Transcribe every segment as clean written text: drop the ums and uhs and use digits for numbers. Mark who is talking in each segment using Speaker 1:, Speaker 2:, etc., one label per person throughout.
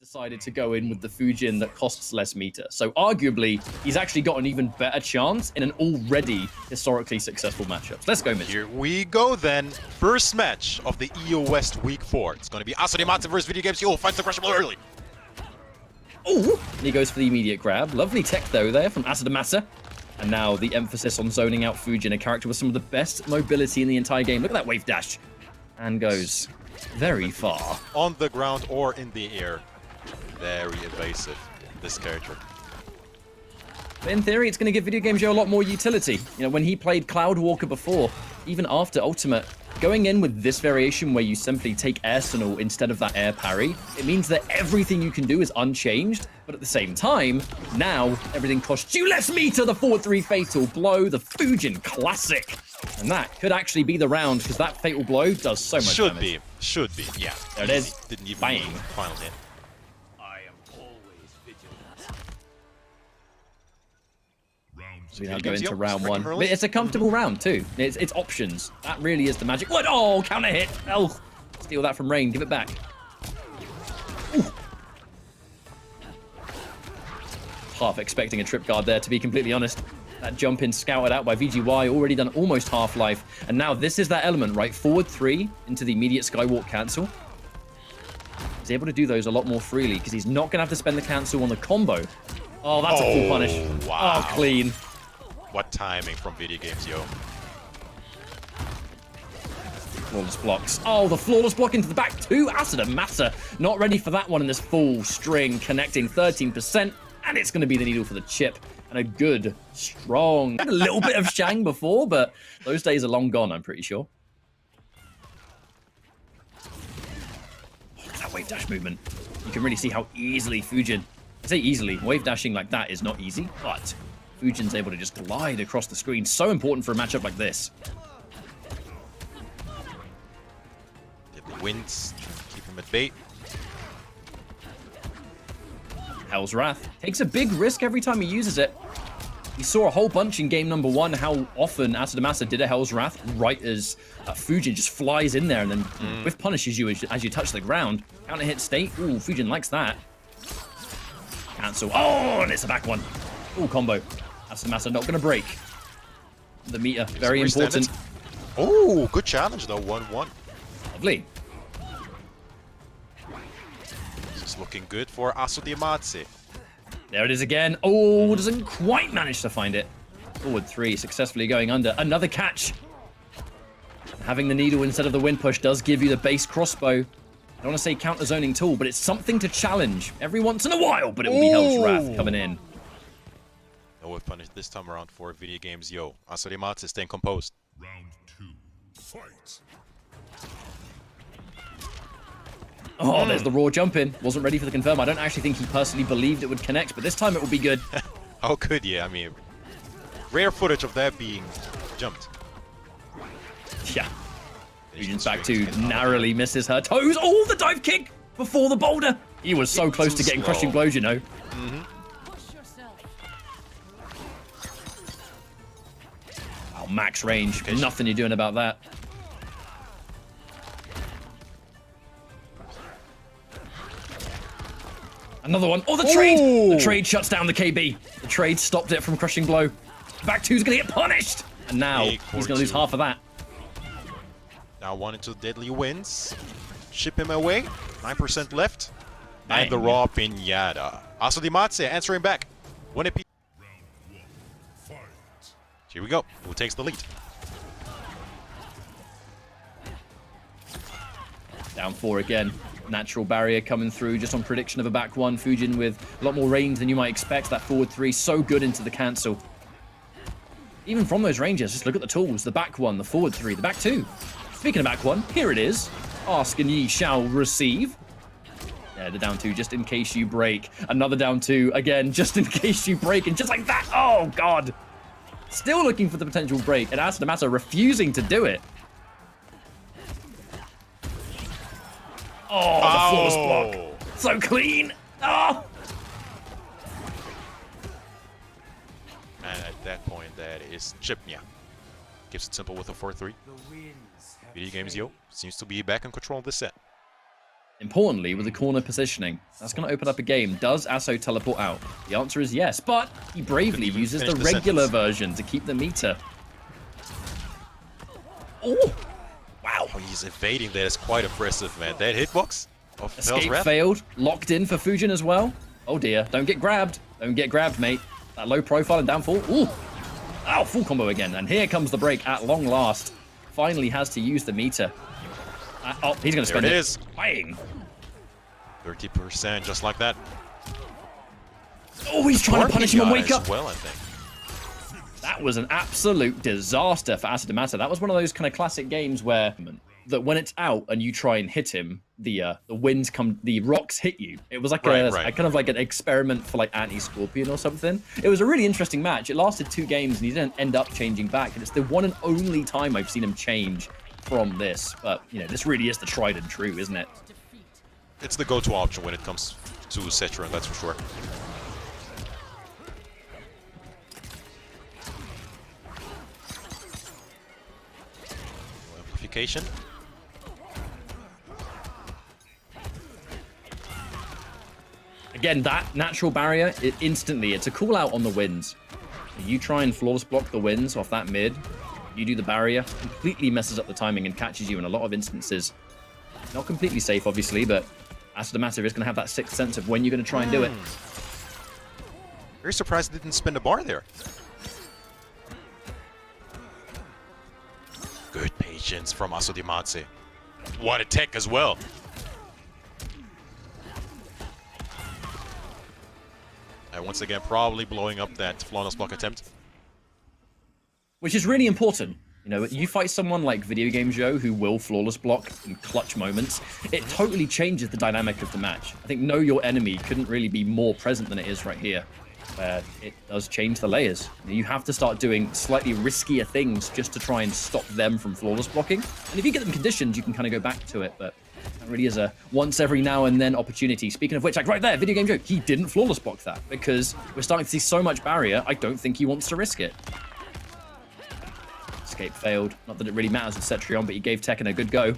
Speaker 1: decided to go in with the Fujin that costs less meter. So arguably, he's actually got an even better chance in an already historically successful matchup. Let's go, Mitch.
Speaker 2: Here we go then. First match of the EO West Week 4. It's going to be Asodimazze versus VideoGamezYo. Finds the crushable early.
Speaker 1: Oh, he goes for the immediate grab. Lovely tech though there from Asodimazze. And now the emphasis on zoning out Fujin, a character with some of the best mobility in the entire game. Look at that wave dash. And goes very far.
Speaker 2: On the ground or in the air. Very evasive, this character.
Speaker 1: In theory, it's going to give VideoGamezYo a lot more utility. You know, when he played Cloudwalker before, even after Ultimate, going in with this variation where you simply take Arsenal instead of that air parry, it means that everything you can do is unchanged, but at the same time, now everything costs you less meter. The forward 3 fatal blow, the Fujin classic. And that could actually be the round, because that fatal blow does so much damage.
Speaker 2: Should be, yeah.
Speaker 1: There it is.
Speaker 2: Didn't even
Speaker 1: Bang.
Speaker 2: move the final hit.
Speaker 1: So we now go into round one. But it's a comfortable round too. It's options. That really is the magic. What? Oh, counter hit. Oh, steal that from Rain. Give it back. Ooh. Half expecting a trip guard there, to be completely honest. That jump in scouted out by VGY, already done almost half-life. And now this is that element, right? Forward 3 into the immediate skywalk cancel. He's able to do those a lot more freely because he's not going to have to spend the cancel on the combo. Oh, that's a full punish.
Speaker 2: Wow.
Speaker 1: Oh, clean.
Speaker 2: What timing from VideoGamezYo.
Speaker 1: Flawless blocks. Oh, the flawless block into the back too. Asodimazze not ready for that one in this full string, connecting 13%. And it's going to be the needle for the chip. And a good, strong, a little bit of Shang before, but those days are long gone, I'm pretty sure. Oh, that wave dash movement. You can really see how easily Fujin, I say easily, wave dashing like that is not easy, but Fujin's able to just glide across the screen. So important for a matchup like this.
Speaker 2: Get the wins, keep him at bait.
Speaker 1: Hell's Wrath takes a big risk every time he uses it. We saw a whole bunch in game number 1 how often Asodimazze did a Hell's Wrath right as Fujin just flies in there and then whiff punishes you as you touch the ground. Counter hit state. Ooh, Fujin likes that. Cancel. Oh, and it's a back one. Ooh, combo. Asodimazze not going to break. The meter, very important.
Speaker 2: Oh, good challenge though, 1-1.
Speaker 1: Lovely.
Speaker 2: This is looking good for Asodimazze.
Speaker 1: There it is again. Oh, doesn't quite manage to find it. Forward 3, successfully going under. Another catch. Having the needle instead of the wind push does give you the base crossbow. I don't want to say counter zoning tool, but it's something to challenge every once in a while, but it will be Hell's Wrath coming in.
Speaker 2: No whiff punish this time around for VideoGamezYo. Asodimazze staying composed.
Speaker 3: Round 2, fight.
Speaker 1: Oh, there's the raw jump in. Wasn't ready for the confirm. I don't actually think he personally believed it would connect, but this time it will be good.
Speaker 2: How could you? I mean, rare footage of that being jumped.
Speaker 1: Yeah. Fujin's back to narrowly misses her toes. Oh, the dive kick before the boulder. He was so close to getting crushing blows, you know. Oh, max range. Nothing you're doing about that. Another one. Oh, the trade! The trade shuts down the KB. The trade stopped it from crushing blow. Back 2's going to get punished. And now he's going to lose half of that.
Speaker 2: Now 1 into deadly wins. Ship him away. 9% left.
Speaker 1: Bang.
Speaker 2: And the raw pinata. Asodimazze answering back. 1 AP.
Speaker 3: Round 1, fight.
Speaker 2: Here we go. Who takes the lead?
Speaker 1: Down 4 again. Natural barrier coming through just on prediction of a back 1. Fujin with a lot more range than you might expect. That forward 3 so good into the cancel. Even from those ranges, just look at the tools. The back 1, the forward 3, the back 2. Speaking of back 1, here it is. Ask and ye shall receive. Yeah, the down 2 just in case you break. Another down 2 again just in case you break. And just like that, oh god. Still looking for the potential break. And Asodimazze refusing to do it. Oh, the flawless block. So clean. Oh.
Speaker 2: And at that point, that is Chipnya. Keeps it simple with a 4-3. VideoGamezYo seems to be back in control of this set.
Speaker 1: Importantly, with the corner positioning, that's going to open up a game. Does Aso teleport out? The answer is yes, but he bravely uses the regular version to keep the meter. Oh! Wow.
Speaker 2: Oh, he's evading that. It's quite impressive, man. That hitbox of
Speaker 1: Escape failed. Locked in for Fujin as well. Oh dear. Don't get grabbed. Don't get grabbed, mate. That low profile and downfall. Ooh. Ow, full combo again. And here comes the break at long last. Finally has to use the meter. Oh, he's going to spend it.
Speaker 2: There it is.
Speaker 1: Bang.
Speaker 2: 30%, just like that.
Speaker 1: Oh, he's trying to punish him and wake up.
Speaker 2: Well, I think.
Speaker 1: That was an absolute disaster for Asodimazze. That was one of those kind of classic games where that when it's out and you try and hit him, the winds come, the rocks hit you. It was like a kind of like an experiment for like anti-Scorpion or something. It was a really interesting match. It lasted 2 games and he didn't end up changing back. And it's the one and only time I've seen him change from this. But you know, this really is the tried and true, isn't it?
Speaker 2: It's the go-to option when it comes to Cetrion, that's for sure. Amplification.
Speaker 1: Again, that natural barrier, it's a call out on the winds. You try and flawless block the winds off that mid, you do the barrier, completely messes up the timing and catches you in a lot of instances. Not completely safe, obviously, but Asodimazze is going to have that sixth sense of when you're going to try and do it.
Speaker 2: Very surprised they didn't spend a bar there. Good patience from Asodimazze. What a tech as well. And once again, probably blowing up that flawless block attempt.
Speaker 1: Which is really important. You know, you fight someone like VideoGamezYo who will flawless block in clutch moments, it totally changes the dynamic of the match. I think know your enemy couldn't really be more present than it is right here. It does change the layers. You have to start doing slightly riskier things just to try and stop them from flawless blocking. And if you get them conditioned, you can kind of go back to it, but that really is a once every now and then opportunity. Speaking of which, like right there, VideoGamezYo, he didn't flawless block that because we're starting to see so much barrier, I don't think he wants to risk it. Escape failed. Not that it really matters with Cetrion, but he gave Tekken a good go.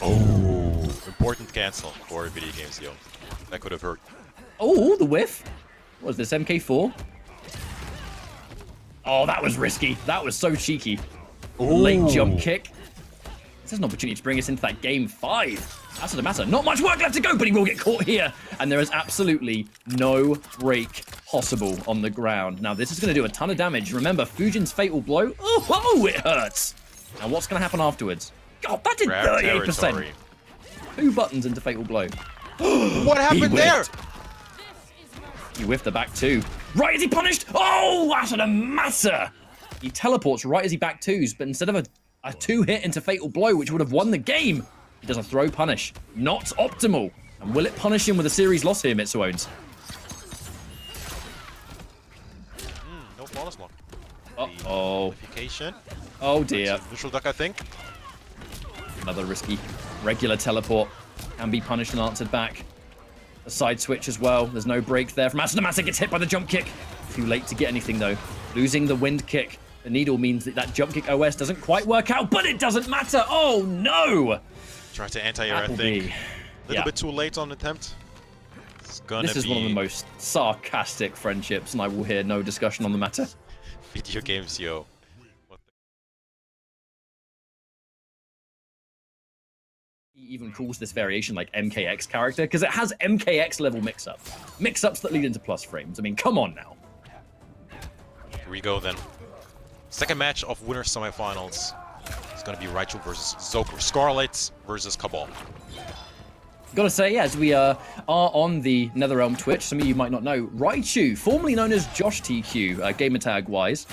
Speaker 2: Oh, important cancel for VideoGamezYo. That could have hurt.
Speaker 1: Oh, the whiff. What was this, MK4? Oh, that was risky. That was so cheeky. Ooh. Late jump kick. This is an opportunity to bring us into that game 5. Asodimazze, not much work left to go, but he will get caught here. And there is absolutely no break possible on the ground. Now, this is going to do a ton of damage. Remember, Fujin's fatal blow. Oh, it hurts. Now, what's going to happen afterwards? God, that did 38%. 2 buttons into fatal blow.
Speaker 2: What happened there?
Speaker 1: He whiffed the back 2. Right as he punished. Oh, Asodimazze. He teleports right as he back 2s, but instead of a 2-hit into fatal blow, which would have won the game, he does a throw punish. Not optimal. And will it punish him with a series loss here, MK11?
Speaker 2: No flawless block.
Speaker 1: Uh-oh. Oh, dear.
Speaker 2: Neutral duck, I think.
Speaker 1: Another risky regular teleport. Can be punished and answered back. A side switch as well. There's no break there from Asodimazze. Gets hit by the jump kick. Too late to get anything, though. Losing the wind kick. The needle means that jump kick OS doesn't quite work out, but it doesn't matter. Oh, no.
Speaker 2: Try to anti-air, I think. A little bit too late on the attempt.
Speaker 1: This is one of the most sarcastic friendships, and I will hear no discussion on the matter.
Speaker 2: VideoGamezYo.
Speaker 1: He even calls this variation like MKX character, because it has MKX level mix-ups. Mix-ups that lead into plus frames. I mean, come on now.
Speaker 2: Here we go then. Second match of Winners Semifinals. It's going to be Raichu versus Zoker. Skarlet versus Kabal.
Speaker 1: Gotta say, as we are on the NetherRealm Twitch, some of you might not know, Raichu, formerly known as Josh TQ, gamertag-wise,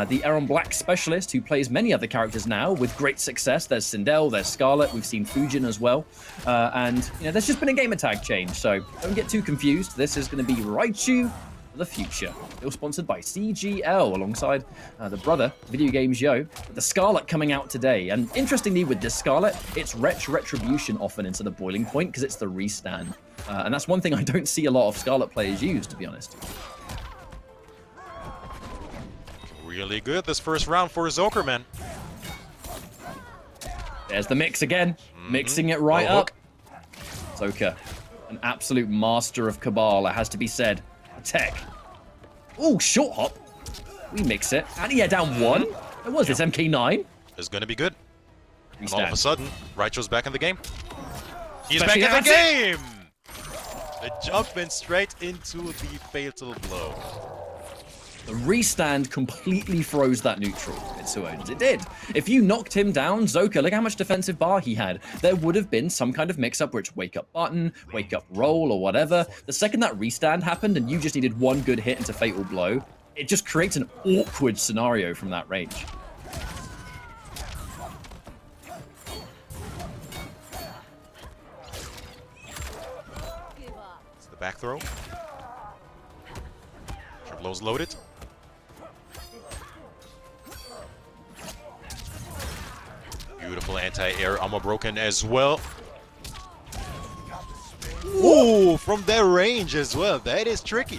Speaker 1: the Erron Black specialist who plays many other characters now with great success. There's Sindel, there's Skarlet, we've seen Fujin as well, and you know, there's just been a gamertag change, so don't get too confused. This is going to be Raichu for the future. Still sponsored by CGL alongside the brother, VideoGamezYo. The Skarlet coming out today, and interestingly with this Skarlet, it's Retribution often instead of Boiling Point because it's the restand. And that's one thing I don't see a lot of Skarlet players use, to be honest.
Speaker 2: Really good this first round for Zoker, man.
Speaker 1: There's the mix again. Mixing it right
Speaker 2: Low
Speaker 1: up. Zoker, an absolute master of Kabal, it has to be said. A tech. Ooh, short hop. We mix it. And yeah, down one. It was this MK9.
Speaker 2: It's gonna be good. And all
Speaker 1: Restand.
Speaker 2: of a sudden, Raichu's back in the game. He's
Speaker 1: Especially
Speaker 2: back in the
Speaker 1: that's
Speaker 2: game! The jump in straight into the fatal blow.
Speaker 1: The restand completely froze that neutral. It's who owns it did. If you knocked him down, Zoker, look how much defensive bar he had. There would have been some kind of mix-up where it's wake up button, wake up roll, or whatever. The second that restand happened and you just needed one good hit into fatal blow, it just creates an awkward scenario from that range.
Speaker 2: It's the back throw. Triplow's loaded. Beautiful anti-air armor broken as well. Ooh, from that range as well. That is tricky.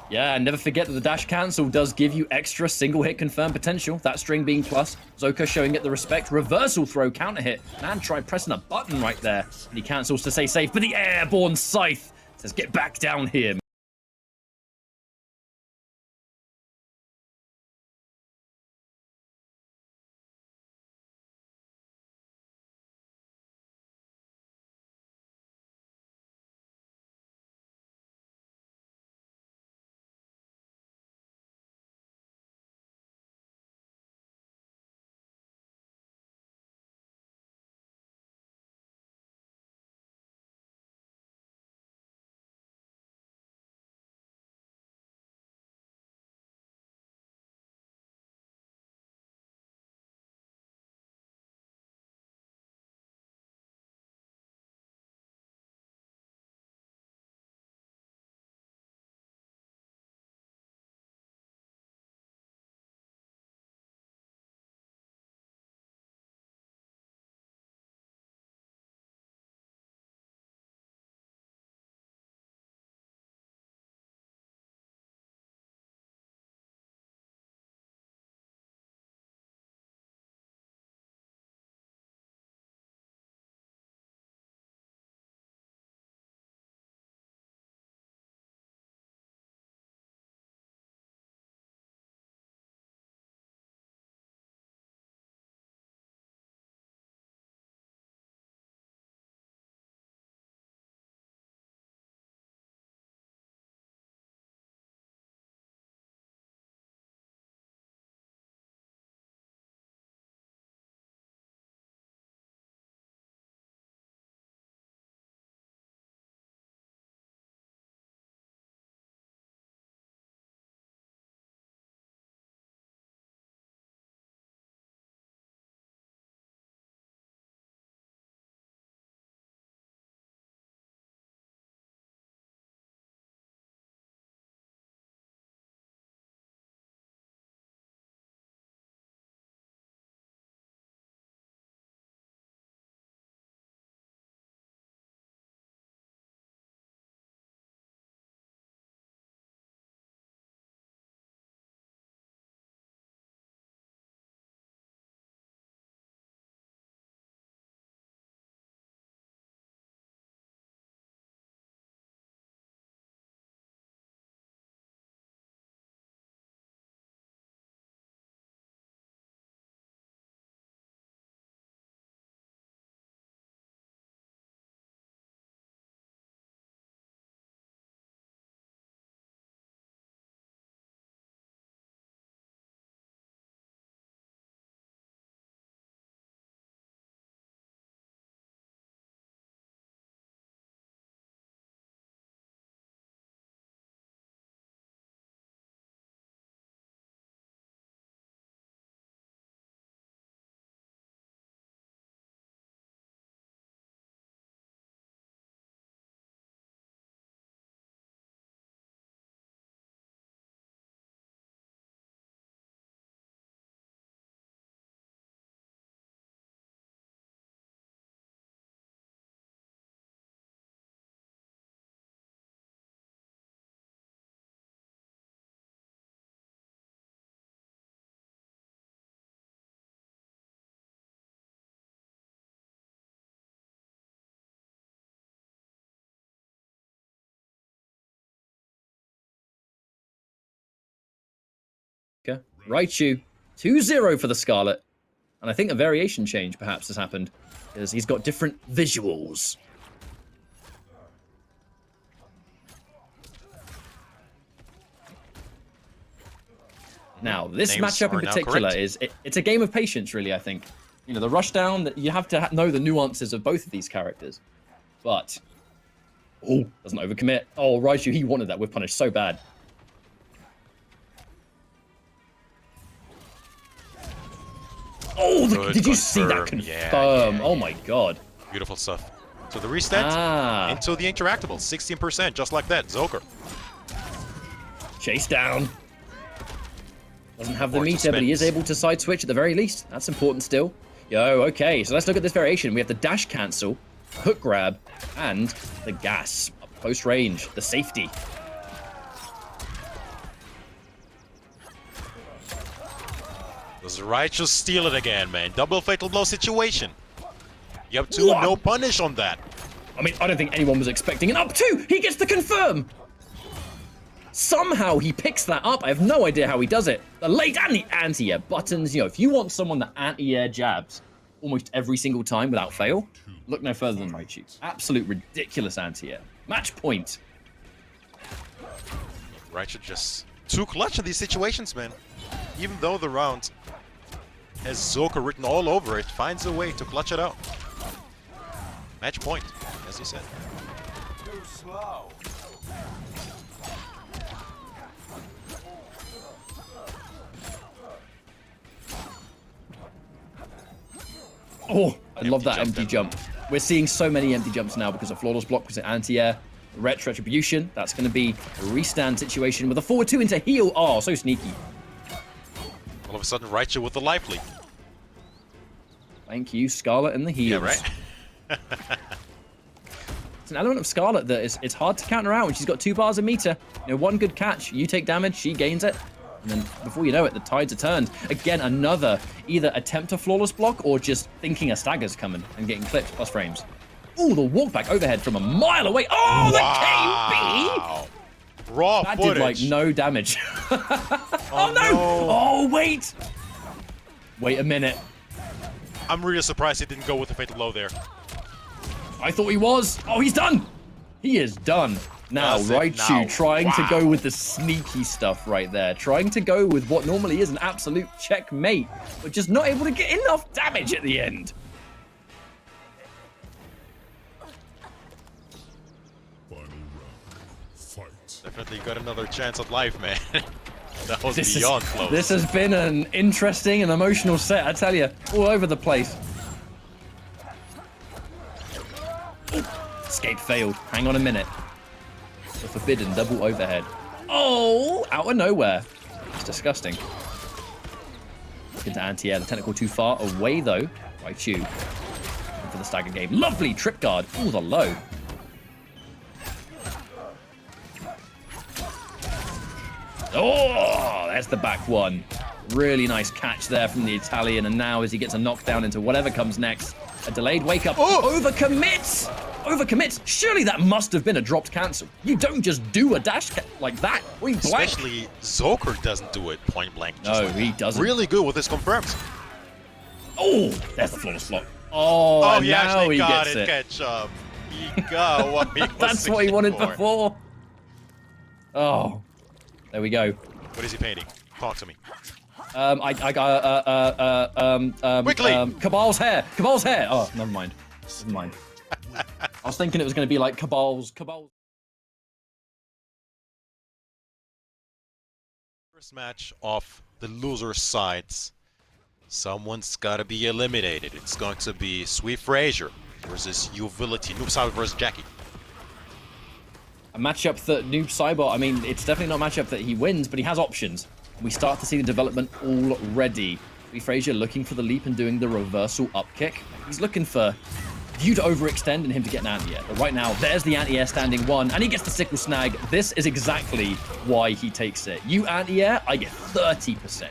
Speaker 1: Yeah, and never forget that the dash cancel does give you extra single hit confirm potential. That string being plus. Zoker showing it the respect. Reversal throw, counter hit. Man tried pressing a button right there. And he cancels to say safe, but the airborne scythe says get back down here. Raichu, 2-0 for the Skarlet. And I think a variation change perhaps has happened, because he's got different visuals. Now, this
Speaker 2: Names
Speaker 1: matchup in
Speaker 2: are now
Speaker 1: particular
Speaker 2: correct.
Speaker 1: it's a game of patience, really, I think. You know, the rushdown, you have to know the nuances of both of these characters. But, oh, doesn't overcommit. Oh, Raichu, he wanted that whip punish so bad. Oh, did you see that confirm?
Speaker 2: Yeah.
Speaker 1: Oh my god.
Speaker 2: Beautiful stuff. So the reset into the interactable, 16%, just like that. Zoker.
Speaker 1: Chase down. Doesn't have the
Speaker 2: Gorgeous
Speaker 1: meter, but he is
Speaker 2: spins.
Speaker 1: able to side switch at the very least. That's important still. Yo, okay, so let's look at this variation. We have the dash cancel, hook grab, and the gas. Up close range, the safety.
Speaker 2: Does Raichu steal it again, man? Double fatal blow situation. You have 2,
Speaker 1: What?
Speaker 2: no punish on that.
Speaker 1: I mean, I don't think anyone was expecting an up 2. He gets the confirm. Somehow he picks that up. I have no idea how he does it. The late and the anti-air buttons. You know, if you want someone that anti-air jabs almost every single time without fail, look no further than Raichu. Absolute ridiculous anti-air. Match point.
Speaker 2: Raichu just too clutch in these situations, man. Even though the round has Zoker written all over it, finds a way to clutch it out. Match point, as you said.
Speaker 4: Too slow.
Speaker 1: Oh, I love that
Speaker 2: Empty
Speaker 1: empty jump. We're seeing so many empty jumps now because of flawless block, because of anti-air. Retribution, that's going to be a restand situation with a forward 2 into heal. Oh, so sneaky.
Speaker 2: All of a sudden, Raichu with the life lead.
Speaker 1: Thank you, Skarlet and the heals.
Speaker 2: Yeah, right?
Speaker 1: It's an element of Skarlet that it's hard to counter out when she's got 2 bars of meter. You know, one good catch, you take damage, she gains it. And then before you know it, the tides are turned. Again, another either attempt a flawless block or just thinking a stagger's coming and getting clipped plus frames. Ooh, the walk back overhead from a mile away. Oh,
Speaker 2: Wow.
Speaker 1: the KB!
Speaker 2: Raw
Speaker 1: That
Speaker 2: footage.
Speaker 1: did like no damage.
Speaker 2: Oh,
Speaker 1: no!
Speaker 2: no.
Speaker 1: Oh, wait! Wait a minute.
Speaker 2: I'm really surprised he didn't go with the fatal blow there.
Speaker 1: I thought he was. Oh, he's done. He is done. Now,
Speaker 2: That's it
Speaker 1: Raichu
Speaker 2: now.
Speaker 1: trying to
Speaker 2: Wow.
Speaker 1: go with the sneaky stuff right there. Trying to go with what normally is an absolute checkmate, but just not able to get enough damage at the end.
Speaker 3: Final round. Fight.
Speaker 2: Definitely got another chance at life, man. That was beyond close.
Speaker 1: This has been an interesting and emotional set, I tell you. All over the place. Escape failed. Hang on a minute. The forbidden double overhead. Oh, out of nowhere. It's disgusting. Look into anti-air. The technical too far away, though. Raichu. For the stagger game. Lovely trip guard. Ooh, the low. Oh, there's the back one. Really nice catch there from the Italian. And now as he gets a knockdown into whatever comes next, a delayed wake up.
Speaker 2: Oh!
Speaker 1: Overcommits! Overcommits. Surely that must have been a dropped cancel. You don't just do a dash like that. Point blank.
Speaker 2: Especially Zoker doesn't do it point blank. Just
Speaker 1: No,
Speaker 2: like
Speaker 1: he
Speaker 2: that.
Speaker 1: doesn't.
Speaker 2: Really good with his confirms.
Speaker 1: Oh, there's the flawless block. Oh, and
Speaker 2: he
Speaker 1: now
Speaker 2: actually
Speaker 1: he
Speaker 2: got
Speaker 1: gets
Speaker 2: it.
Speaker 1: it.
Speaker 2: Ketchup. He got what he was
Speaker 1: That's what he wanted
Speaker 2: for.
Speaker 1: before. Oh, there we go.
Speaker 2: What is he painting? Talk to me.
Speaker 1: I got
Speaker 2: Quickly!
Speaker 1: Kabal's hair. Kabal's hair. Oh, never mind. Never mind. I was thinking it was going to be like Kabal's.
Speaker 2: First match of the loser sides. Someone's got to be eliminated. It's going to be Swefrasyr versus Yuvility. Noob Saibot versus Jacqui.
Speaker 1: A matchup that Noob Saibot, I mean, it's definitely not a matchup that he wins, but he has options. We start to see the development already. Swefrasyr looking for the leap and doing the reversal up kick. He's looking for you to overextend and him to get an anti-air. But right now, there's the anti-air standing one, and he gets the sickle snag. This is exactly why he takes it. You anti-air, I get 30%.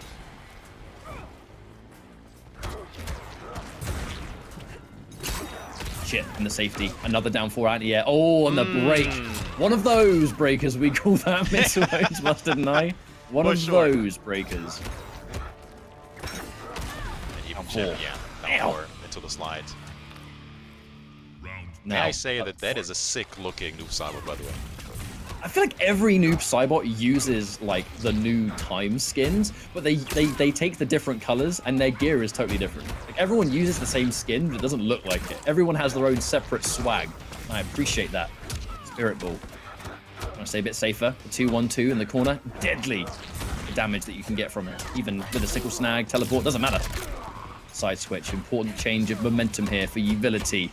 Speaker 1: Shit, and the safety. Another down 4 anti-air. Oh, and the break. One of those breakers, we call that missile range mustard and I. One
Speaker 2: For
Speaker 1: of
Speaker 2: sure.
Speaker 1: those breakers. 4.
Speaker 2: Yeah, down 4 into the slide. May I say that is a sick-looking Noob Saibot, by the way.
Speaker 1: I feel like every Noob Saibot uses like the new time skins, but they take the different colors and their gear is totally different. Like everyone uses the same skin, but it doesn't look like it. Everyone has their own separate swag. I appreciate that. Spirit Ball. I want to stay a bit safer. The 2-1-2 in the corner, deadly. The damage that you can get from it, even with a sickle snag, teleport, doesn't matter. Side switch, important change of momentum here for Yuvility.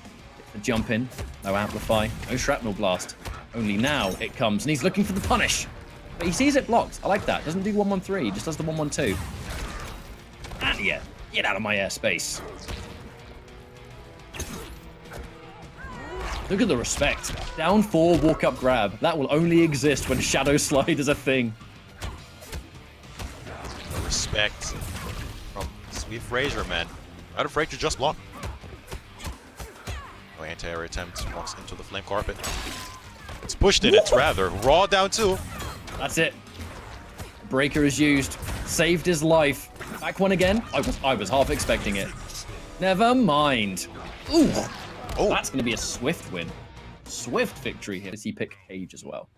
Speaker 1: The jump in, no amplify, no shrapnel blast. Only now it comes, and he's looking for the punish. But he sees it blocked. I like that. Doesn't do 1-1-3, just does the 1-1-2. And yeah, get out of my airspace. Look at the respect. Down 4, walk up grab. That will only exist when Shadow Slide is a thing.
Speaker 2: The respect from Swefrasyr, man. Not afraid to just block. No anti-air attempt, walks into the flame carpet. It's pushed in, it's rather. Raw down 2.
Speaker 1: That's it. Breaker is used. Saved his life. Back 1 again. I was half expecting it. Never mind. Ooh. Oh. That's going to be a swift win. Swift victory here. Does he pick Cage as well?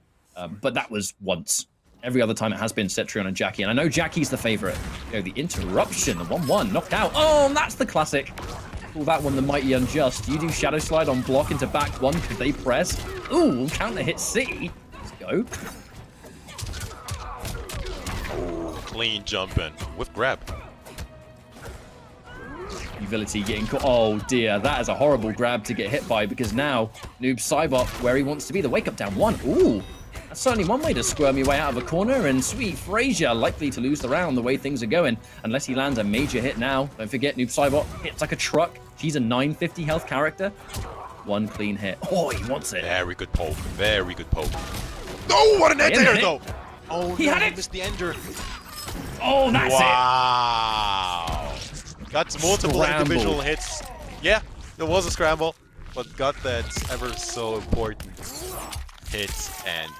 Speaker 1: But that was once. Every other time it has been Cetrion and Jacqui. And I know Jacqui's the favorite. You know, the interruption, the 1-1, knocked out. Oh, that's the classic. Call that one the Mighty Unjust. You do Shadow Slide on block into back 1 because they press. Ooh, counter hit C. Let's go.
Speaker 2: Oh, clean jump in with grab.
Speaker 1: Yuvility getting caught. Oh dear, that is a horrible grab to get hit by because now Noob Saibot where he wants to be. The wake up down 1. Ooh, that's certainly one way to squirm your way out of a corner. And Swefrasyr likely to lose the round the way things are going unless he lands a major hit now. Don't forget, Noob Saibot hits like a truck. She's a 950 health character. 1 clean hit. Oh, he wants it.
Speaker 2: Very good poke. Very good poke. No, what an anti-air though. Oh,
Speaker 1: he had it.
Speaker 2: Missed the ender.
Speaker 1: Oh, that's it.
Speaker 2: Wow. Got multiple individual hits. Yeah, there was a scramble, but got that ever so important hit and.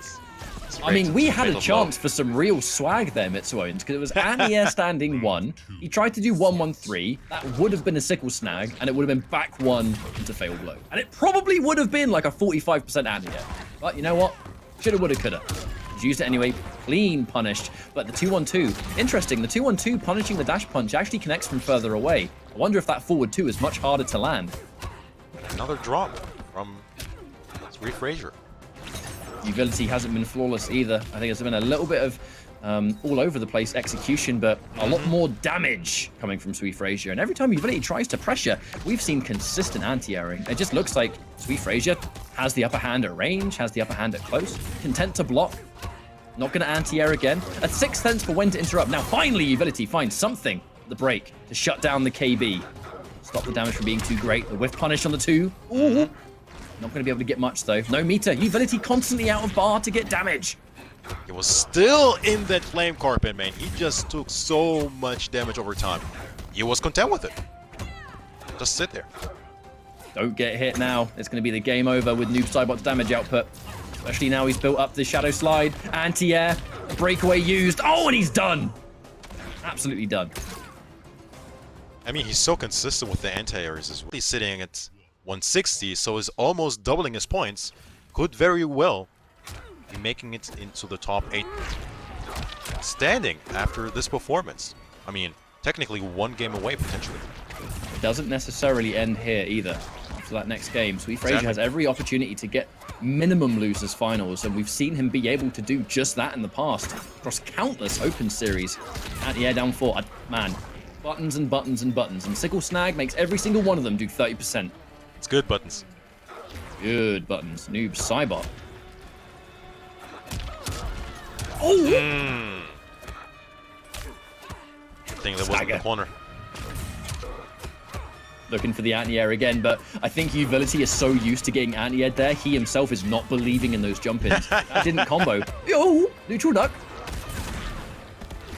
Speaker 1: I mean, we had a chance for some real swag there, Mitsuoins, because it was anti-air standing 1. He tried to do 1-1-3. That would have been a sickle snag, and it would have been back 1 into fail blow. And it probably would have been like a 45% anti-air. But you know what? Shoulda, woulda, coulda. He's used it anyway. Clean punished. But the 2-1-2, interesting. The 2-1-2 punishing the dash punch actually connects from further away. I wonder if that forward 2 is much harder to land.
Speaker 2: Another drop from Swefrasyr.
Speaker 1: Yuvility hasn't been flawless either. I think it's been a little bit of all over the place execution, but a lot more damage coming from Swefrasyr. And every time Yuvility tries to pressure, we've seen consistent anti-airing. It just looks like Swefrasyr has the upper hand at range, has the upper hand at close, content to block. Not going to anti-air again. A 6th sense for when to interrupt. Now finally Yuvility finds something, the break, to shut down the KB. Stop the damage from being too great. The whiff punish on the 2. Ooh. Not going to be able to get much, though. No meter. Yuvility constantly out of bar to get damage.
Speaker 2: He was still in that flame carpet, man. He just took so much damage over time. He was content with it. Just sit there.
Speaker 1: Don't get hit now. It's going to be the game over with Noob Saibot's damage output. Especially now he's built up the Shadow Slide. Anti-air. Breakaway used. Oh, and he's done. Absolutely done.
Speaker 2: I mean, he's so consistent with the anti-airs as well. He's sitting at 160, so is almost doubling his points. Could very well be making it into the top 8 standing after this performance. I mean, technically 1 game away potentially.
Speaker 1: It doesn't necessarily end here either. After that next game, Swefrasyr has every opportunity to get minimum losers finals, and we've seen him be able to do just that in the past across countless open series. Anti-air down 4, man, buttons and buttons and buttons, and sickle snag makes every single one of them do 30%.
Speaker 2: It's good buttons.
Speaker 1: Good buttons. Noob Saibot. Oh!
Speaker 2: I think that was in the corner.
Speaker 1: Looking for the anti-air again, but I think Yuvility is so used to getting anti-aired there, he himself is not believing in those jump-ins. That didn't combo. Yo! Neutral duck.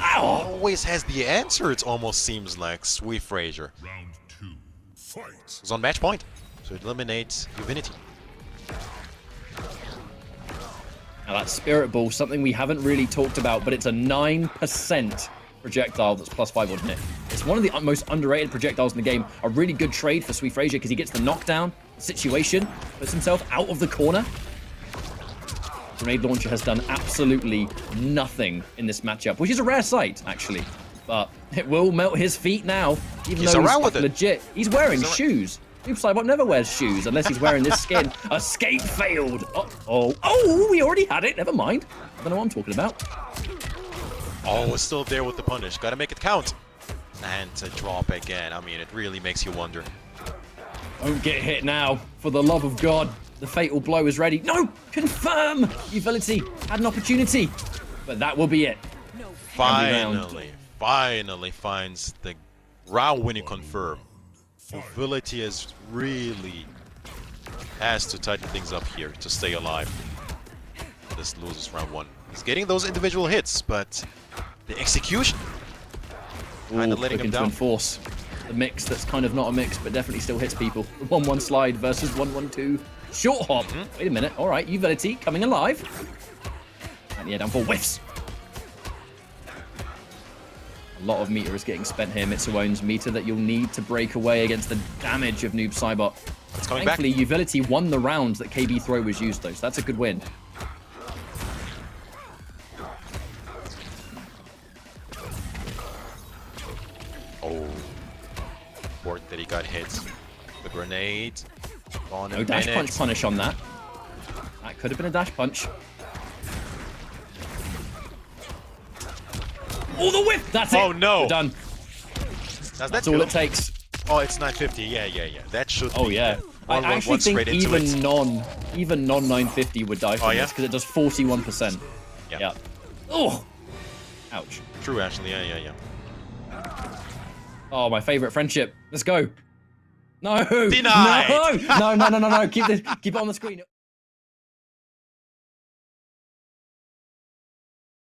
Speaker 1: Ow!
Speaker 2: Always has the answer, it almost seems like. Swefrasyr.
Speaker 3: Round 2. Fight.
Speaker 2: He's on match point to eliminate Yuvility.
Speaker 1: Now that Spirit Ball, something we haven't really talked about, but it's a 9% projectile that's +5 on hit. It's one of the most underrated projectiles in the game. A really good trade for Swefrasyr because he gets the knockdown situation, puts himself out of the corner. Grenade launcher has done absolutely nothing in this matchup, which is a rare sight, actually. But it will melt his feet now, even though he's legit. He's wearing shoes. Noob Saibot never wears shoes unless he's wearing this skin. Escape failed. Uh-oh. Oh, we already had it. Never mind. I don't know what I'm talking about.
Speaker 2: Oh, it's still there with the punish. Gotta make it count. And to drop again. I mean, it really makes you wonder.
Speaker 1: Don't get hit now. For the love of God. The fatal blow is ready. No! Confirm! Yuvility had an opportunity. But that will be it.
Speaker 2: Finally finds the round-winning confirm. Yuvility has to tighten things up here to stay alive. This loses round 1. He's getting those individual hits, but the execution kind of letting him down.
Speaker 1: To enforce the mix that's kind of not a mix, but definitely still hits people. 1-1 slide versus 1-1-2 short hop. Wait a minute. All right, Yuvility coming alive. And yeah, down for whiffs. A lot of meter is getting spent here. MK11's meter that you'll need to break away against the damage of Noob Saibot.
Speaker 2: It's coming
Speaker 1: Thankfully,
Speaker 2: back.
Speaker 1: Yuvility won the round that KB throw was used, though, so that's a good win.
Speaker 2: Oh. Important that he got hit. The grenade. On
Speaker 1: No dash punch punish on that. That could have been a dash punch. Oh, the whip! That's it!
Speaker 2: Oh, no!
Speaker 1: We're done. That's all it takes.
Speaker 2: Oh, it's 950. Yeah. That should be.
Speaker 1: Oh, yeah. I actually think even non-950 would die from this because it does 41%. Yeah. Oh! Ouch.
Speaker 2: True, actually. Yeah.
Speaker 1: Oh, my favorite friendship. Let's go. No!
Speaker 2: Denied!
Speaker 1: No. Keep it on the screen.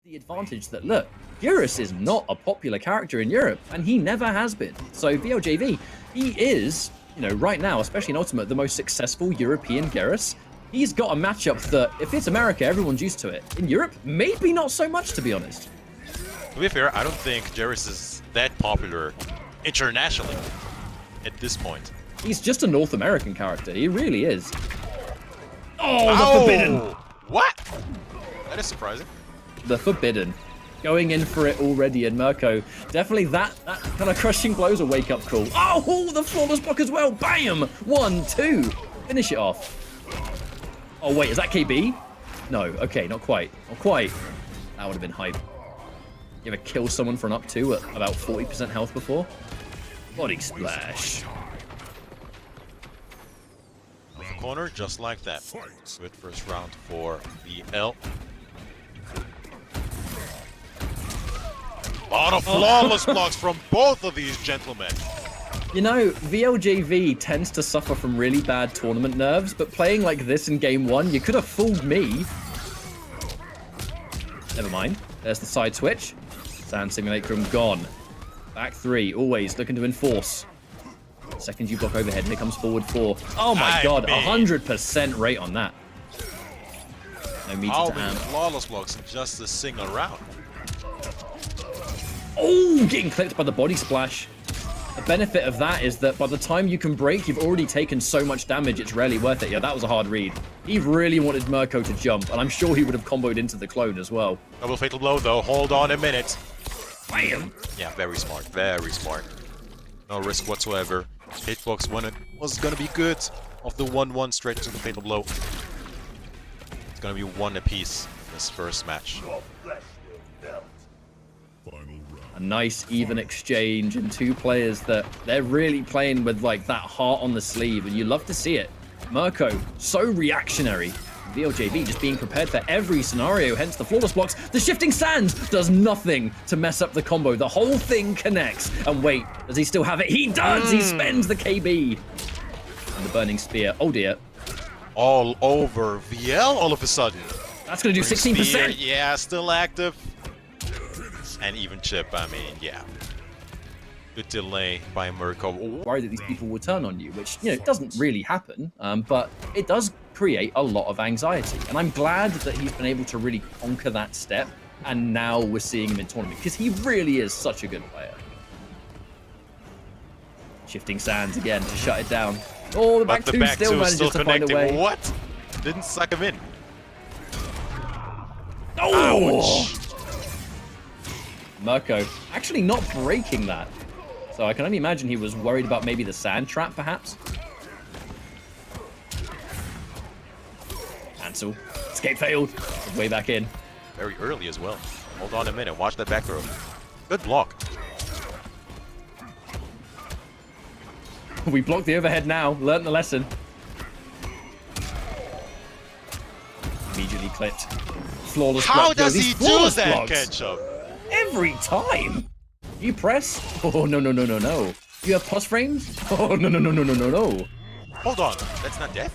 Speaker 1: The advantage that, look, Geras is not a popular character in Europe, and he never has been. So VLJV, he is, right now, especially in Ultimate, the most successful European Geras. He's got a matchup that, if it's America, everyone's used to it. In Europe, maybe not so much, to be honest.
Speaker 2: To be fair, I don't think Geras is that popular internationally at this point.
Speaker 1: He's just a North American character. He really is. Oh, the Forbidden!
Speaker 2: What? That is surprising.
Speaker 1: The Forbidden. Going in for it already in Murko. Definitely that kind of crushing blow's a wake-up call. Oh, the flawless block as well. Bam! 1, 2. Finish it off. Oh, wait, is that KB? No, okay, not quite. Not quite. That would have been hype. You ever kill someone for an up 2 at about 40% health before? Body splash.
Speaker 2: Corner just like that. Good first round for VL. A lot of flawless blocks from both of these gentlemen.
Speaker 1: VLJV tends to suffer from really bad tournament nerves, but playing like this in game 1, you could have fooled me. Never mind. There's the side switch. Sand Simulacrum gone. Back 3, always looking to enforce. Second you block overhead, and it comes forward 4. Oh my god, 100% rate on that. No meter to amp.
Speaker 2: Flawless blocks in just a single round.
Speaker 1: Oh, getting clipped by the body splash. The benefit of that is that by the time you can break, you've already taken so much damage, it's rarely worth it. Yeah, that was a hard read. He really wanted Murko to jump, and I'm sure he would have comboed into the clone as well.
Speaker 2: Double fatal blow, though. Hold on a minute.
Speaker 1: Bam!
Speaker 2: Yeah, very smart. Very smart. No risk whatsoever. Hitbox when it was gonna be good. Off the 1-1 straight to the fatal blow. It's gonna be 1 apiece this first match.
Speaker 1: A nice even exchange and 2 players that they're really playing with like that heart on the sleeve, and you love to see it. Murko, so reactionary. VLJV just being prepared for every scenario, hence the flawless blocks. The shifting sands does nothing to mess up the combo. The whole thing connects. And wait, does he still have it? He does! He spends the KB. And the burning spear. Oh dear.
Speaker 2: All over VL all of a sudden.
Speaker 1: That's going to do 16%.
Speaker 2: Spear, yeah, still active. And even chip, I mean, yeah. Good delay by Murko.
Speaker 1: Worried that these people will turn on you, which, it doesn't really happen, but it does create a lot of anxiety. And I'm glad that he's been able to really conquer that step, and now we're seeing him in tournament, because he really is such a good player. Shifting sands again to shut it down. Oh, the back
Speaker 2: But the
Speaker 1: two
Speaker 2: back
Speaker 1: still
Speaker 2: two is
Speaker 1: manages
Speaker 2: still
Speaker 1: to find a
Speaker 2: connecting.
Speaker 1: way.
Speaker 2: What? Didn't suck him in.
Speaker 1: Oh! Murko actually not breaking that. So I can only imagine he was worried about maybe the sand trap, perhaps. Cancel. Escape failed. Way back in.
Speaker 2: Very early as well. Hold on a minute. Watch that back throw. Good block.
Speaker 1: We blocked the overhead now. Learned the lesson. Immediately clipped. Flawless block.
Speaker 2: How
Speaker 1: Yo,
Speaker 2: does
Speaker 1: these
Speaker 2: he do
Speaker 1: flawless
Speaker 2: that,
Speaker 1: blocks.
Speaker 2: Ketchup?
Speaker 1: Every time. You press. Oh, no, no, no, no, no. You have plus frames? Oh, no, no, no, no, no, no, no.
Speaker 2: Hold on. That's not death?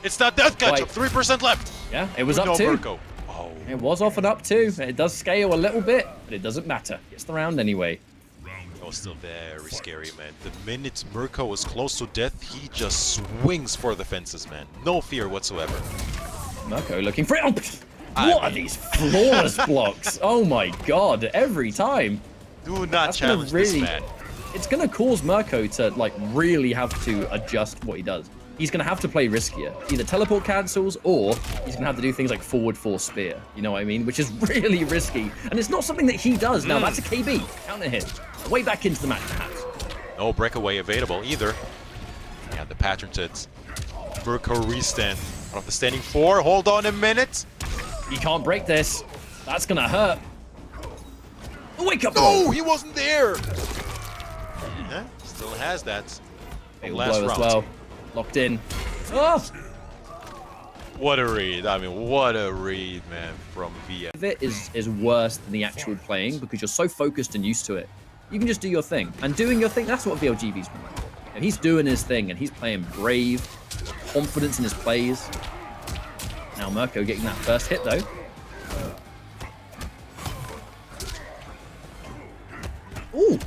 Speaker 2: It's not death, Ketchup. 3% left.
Speaker 1: Yeah, it was
Speaker 2: No
Speaker 1: up too.
Speaker 2: Murko. Oh.
Speaker 1: It was off and up too. It does scale a little bit, but it doesn't matter. It's the round anyway.
Speaker 2: That was still very scary, man. The minute Murko was close to death, he just swings for the fences, man. No fear whatsoever.
Speaker 1: Murko looking for it. Oh, what are these flawless blocks? Oh my god, every time.
Speaker 2: Do not
Speaker 1: That's
Speaker 2: challenge
Speaker 1: gonna
Speaker 2: this
Speaker 1: really,
Speaker 2: man.
Speaker 1: it's gonna cause Murko to like really have to adjust what he does. He's gonna have to play riskier. Either teleport cancels or he's gonna have to do things like forward 4 spear. You know what I mean? Which is really risky. And it's not something that he does. Now that's a KB. Counter hit. Way back into the match perhaps.
Speaker 2: No breakaway available either. Yeah, the pattern to Murko restand off the standing 4. Hold on a minute.
Speaker 1: He can't break this. That's gonna hurt. Wake up!
Speaker 2: No, he wasn't there. Yeah, still has that.
Speaker 1: Fatal
Speaker 2: Last
Speaker 1: blow as
Speaker 2: round.
Speaker 1: well. Locked in. Oh!
Speaker 2: What a read. I mean, what a read, man, from VF.
Speaker 1: Of it is worse than the actual playing because you're so focused and used to it. You can just do your thing. And doing your thing, that's what VLGV's been like. And he's doing his thing and he's playing brave, confidence in his plays. Now Murko getting that first hit though. Ooh!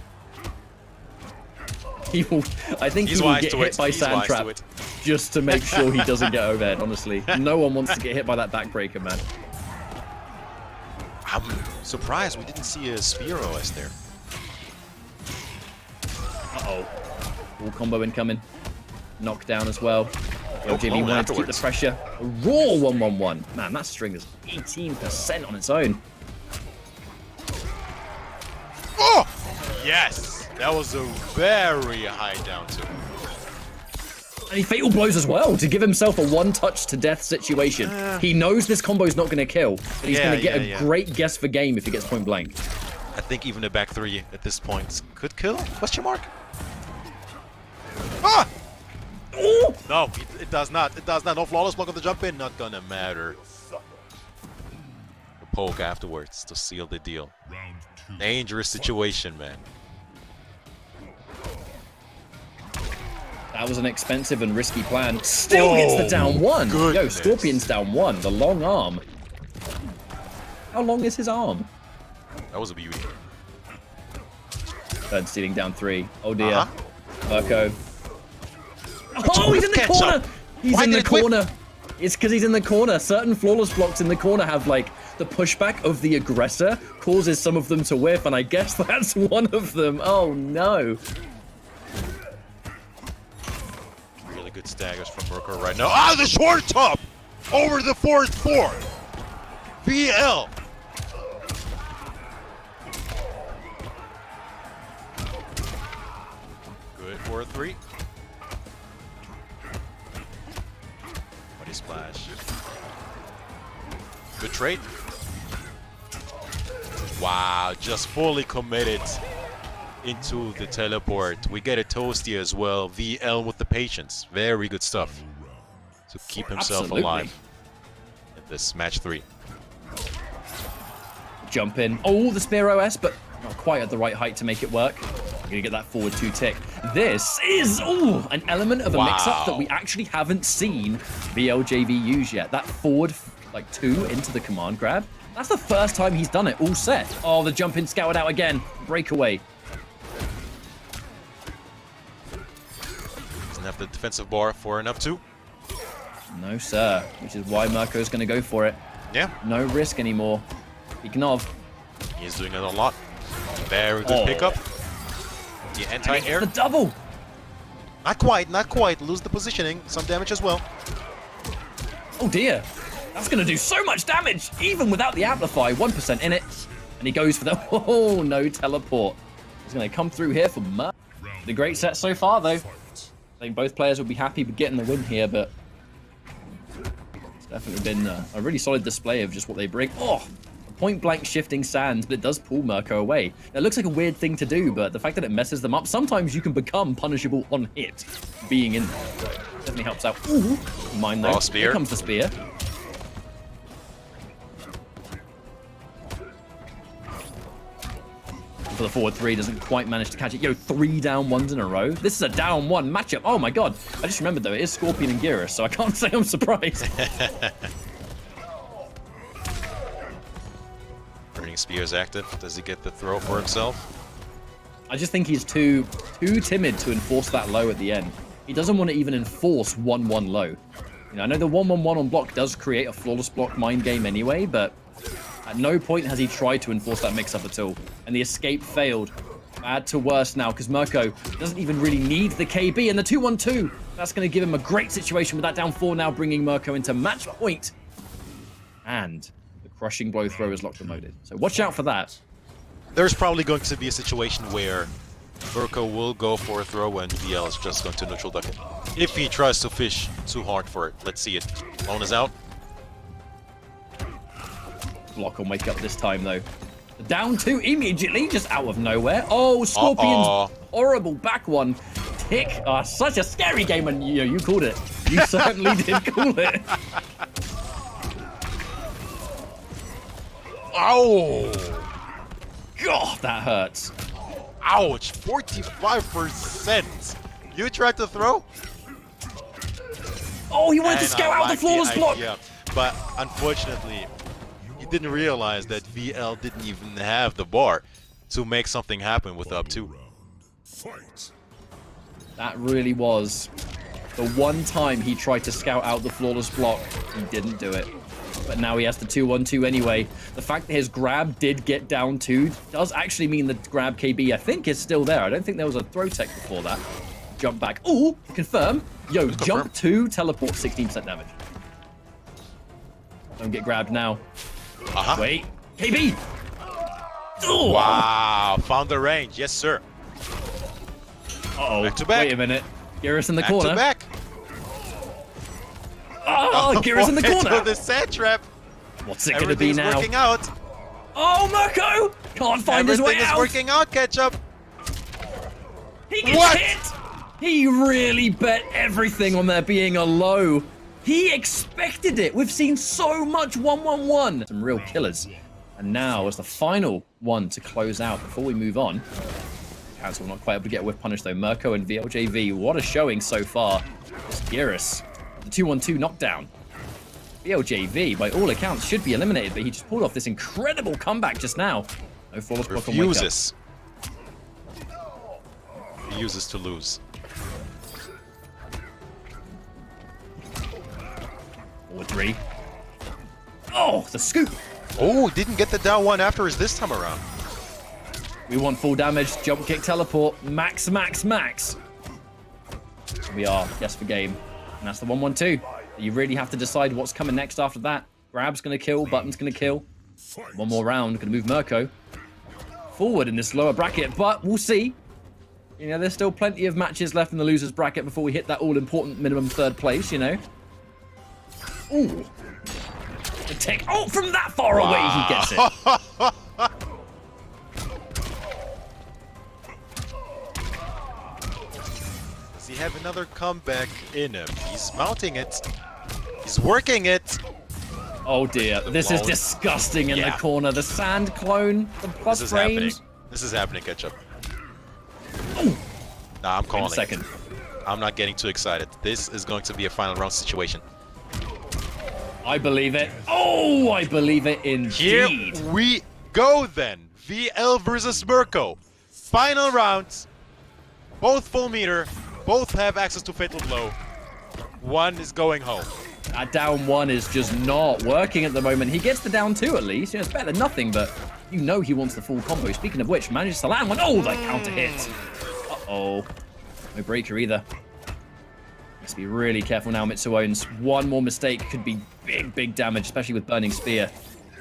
Speaker 1: He will, I think
Speaker 2: He's
Speaker 1: he will
Speaker 2: wise
Speaker 1: get
Speaker 2: to
Speaker 1: hit
Speaker 2: it.
Speaker 1: by
Speaker 2: He's
Speaker 1: Sand
Speaker 2: wise to
Speaker 1: Trap
Speaker 2: it.
Speaker 1: just to make sure he doesn't get overhead, honestly. No one wants to get hit by that backbreaker, man.
Speaker 2: I'm surprised we didn't see a Sphere OS there.
Speaker 1: Uh-oh. All combo incoming. Knockdown as well.
Speaker 2: No
Speaker 1: LJB
Speaker 2: clone
Speaker 1: wanted to keep the
Speaker 2: afterwards.
Speaker 1: pressure. A raw 1-1-1. Man, that string is 18% on its own.
Speaker 2: Oh! Yes! That was a very high down two.
Speaker 1: And he fatal blows as well to give himself a one-touch to death situation. He knows this combo's not going to kill, but he's going to get a great guess for game if he gets point blank.
Speaker 2: I think even a back 3 at this point could kill? Question mark? Ah!
Speaker 1: Ooh!
Speaker 2: No, it does not. It does not. No flawless block on the jump in. Not gonna matter. The poke afterwards to seal the deal.
Speaker 3: Round 2.
Speaker 2: Dangerous situation, man.
Speaker 1: That was an expensive and risky plan. Still gets the down 1. Yo,
Speaker 2: goodness.
Speaker 1: Scorpion's down 1. The long arm. How long is his arm?
Speaker 2: That was a beauty.
Speaker 1: Third stealing down 3. Oh dear.
Speaker 2: Uh-huh.
Speaker 1: Murko. Oh, he's in the
Speaker 2: Catch
Speaker 1: corner!
Speaker 2: up.
Speaker 1: He's
Speaker 2: Why
Speaker 1: in the
Speaker 2: did it whip?
Speaker 1: corner. It's because he's in the corner. Certain flawless blocks in the corner have, like, the pushback of the aggressor causes some of them to whiff, and I guess that's one of them. Oh, no.
Speaker 2: Really good staggers from Murko right now. Ah, the short top! Over the 4-4! VL! Good 4-3. Body splash. Good trade. Wow, just fully committed into the teleport. We get a toasty as well. VL with the patience. Very good stuff to keep himself
Speaker 1: Absolutely.
Speaker 2: alive in this match 3.
Speaker 1: Jump in. Oh, the Spear OS, but not quite at the right height to make it work. We're going to get that forward 2 tick. This is, ooh, an element of a mix-up that we actually haven't seen VLJV use yet. That forward, like, 2 into the command grab. That's the first time he's done it all set. Oh, the jump in scouted out again. Breakaway.
Speaker 2: Doesn't have the defensive bar for an up 2.
Speaker 1: No, sir. Which is why Murko's going to go for it.
Speaker 2: Yeah,
Speaker 1: No risk anymore. Speaking of,
Speaker 2: he's doing it a lot. Very good pickup. The
Speaker 1: the
Speaker 2: anti-air.
Speaker 1: double.
Speaker 2: Not quite, not quite. Lose the positioning. Some damage as well.
Speaker 1: Oh dear. That's going to do so much damage, even without the amplify. 1% in it. And he goes for the... Oh, no teleport. He's going to come through here for Murko. The great set so far, though. I think both players will be happy with getting the win here, but... It's definitely been a really solid display of just what they bring. Oh! Point-blank shifting sands, but it does pull Murko away. It looks like a weird thing to do, but the fact that it messes them up, sometimes you can become punishable on hit, being in there. So definitely helps out. Ooh! Mine though.
Speaker 2: Spear.
Speaker 1: Here comes the spear. For the forward three, doesn't quite manage to catch it. Yo, 3 down ones in a row. This is a down one matchup. Oh my god. I just remembered though, it is Scorpion and Geras, so I can't say I'm surprised.
Speaker 2: Burning Spear is active. Does he get the throw for himself?
Speaker 1: I just think he's too timid to enforce that low at the end. He doesn't want to even enforce 1-1 low. You know, I know the 1-1-1 on block does create a flawless block mind game anyway, but at no point has he tried to enforce that mix-up at all. And the escape failed. Bad to worse now, because Murko doesn't even really need the KB. And the 2-1-2, that's going to give him a great situation with that down 4 now, bringing Murko into match point. And the crushing blow throw is locked and loaded. So watch out for that.
Speaker 2: There's probably going to be a situation where Murko will go for a throw and VL is just going to neutral duck it. If he tries to fish too hard for it. Let's see it. Lone is out.
Speaker 1: Block on wake up this time though. Down 2 immediately, just out of nowhere. Oh, Scorpion's horrible back one. Tick. Oh, such a scary game, and you called it. You certainly did call it.
Speaker 2: Oh!
Speaker 1: God, that hurts.
Speaker 2: Ouch! 45%. You tried to throw?
Speaker 1: Oh, he wanted to
Speaker 2: And
Speaker 1: scout
Speaker 2: I
Speaker 1: out the
Speaker 2: like
Speaker 1: flawless block.
Speaker 2: idea, but unfortunately, he didn't realize that VL didn't even have the bar to make something happen with up 2.
Speaker 3: Fight.
Speaker 1: That really was the one time he tried to scout out the flawless block. He didn't do it. But now he has the 2-1-2 anyway. The fact that his grab did get down 2 does actually mean the grab KB, I think, is still there. I don't think there was a throw tech before that. Jump back. Ooh, confirm. Yo, jump 2, teleport 16% damage. Don't get grabbed now. Wait. KB! Ooh.
Speaker 2: Wow, found the range. Yes, sir.
Speaker 1: Uh-oh.
Speaker 2: Back to back.
Speaker 1: Wait a minute. Geras in the
Speaker 2: Back
Speaker 1: corner.
Speaker 2: to back.
Speaker 1: Oh, Geras in the corner.
Speaker 2: Into the sand trap.
Speaker 1: What's it going to be
Speaker 2: Everything's
Speaker 1: now?
Speaker 2: working out.
Speaker 1: Oh, Murko! Can't find his way
Speaker 2: Everything is
Speaker 1: out.
Speaker 2: working out, Ketchup.
Speaker 1: He gets
Speaker 2: What?
Speaker 1: hit! He really bet everything on there being a low. He expected it. We've seen so much 1-1-1. Some real killers. And now, as the final one to close out before we move on, Council not quite able to get a whiff punish though. Murko and VLJV, what a showing so far. It's Geras, the 2-1-2 knockdown. VLJV, by all accounts, should be eliminated, but he just pulled off this incredible comeback just now. No flawless block on wake up.
Speaker 2: Refuses to lose.
Speaker 1: Forward 3. Oh, the scoop.
Speaker 2: Oh, didn't get the down 1 after this time around.
Speaker 1: We want full damage, jump kick, teleport, max, max, max. We are, yes for game. And that's the 1-1-2. You really have to decide what's coming next after that. Grab's going to kill, button's going to kill. One more round, going to move Murko forward in this lower bracket, but we'll see. You know, there's still plenty of matches left in the losers bracket before we hit that all-important minimum 3rd place, you know. Ooh. The tech. Oh, from that far away he gets it.
Speaker 2: Does he have another comeback in him? He's mounting it. He's working it.
Speaker 1: Oh dear, this is disgusting in the corner. The sand clone, the plus
Speaker 2: This is
Speaker 1: frames.
Speaker 2: happening. This is happening, Ketchup.
Speaker 1: Ooh.
Speaker 2: Nah, I'm calling.
Speaker 1: Wait a second.
Speaker 2: I'm not getting too excited. This is going to be a final round situation.
Speaker 1: I believe it. Oh, I believe it indeed.
Speaker 2: Here we go then. VL versus Murko. Final rounds. Both full meter. Both have access to Fatal Blow. One is going home.
Speaker 1: That down 1 is just not working at the moment. He gets the down 2 at least. You know, it's better than nothing, but you know he wants the full combo. Speaking of which, manages to land one. Oh, that counter hit. Uh-oh. No breaker either. Let's be really careful now, MK11. One more mistake could be big damage, especially with Burning Spear.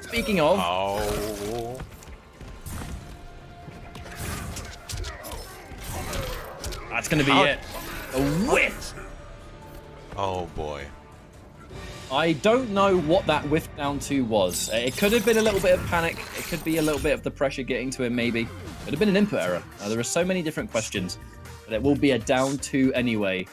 Speaker 1: Speaking of...
Speaker 2: Oh.
Speaker 1: That's going to be it. A whiff.
Speaker 2: Oh, boy.
Speaker 1: I don't know what that whiff down to was. It could have been a little bit of panic. It could be a little bit of the pressure getting to him, maybe. It could have been an input error. There are so many different questions. But it will be a down 2 anyway.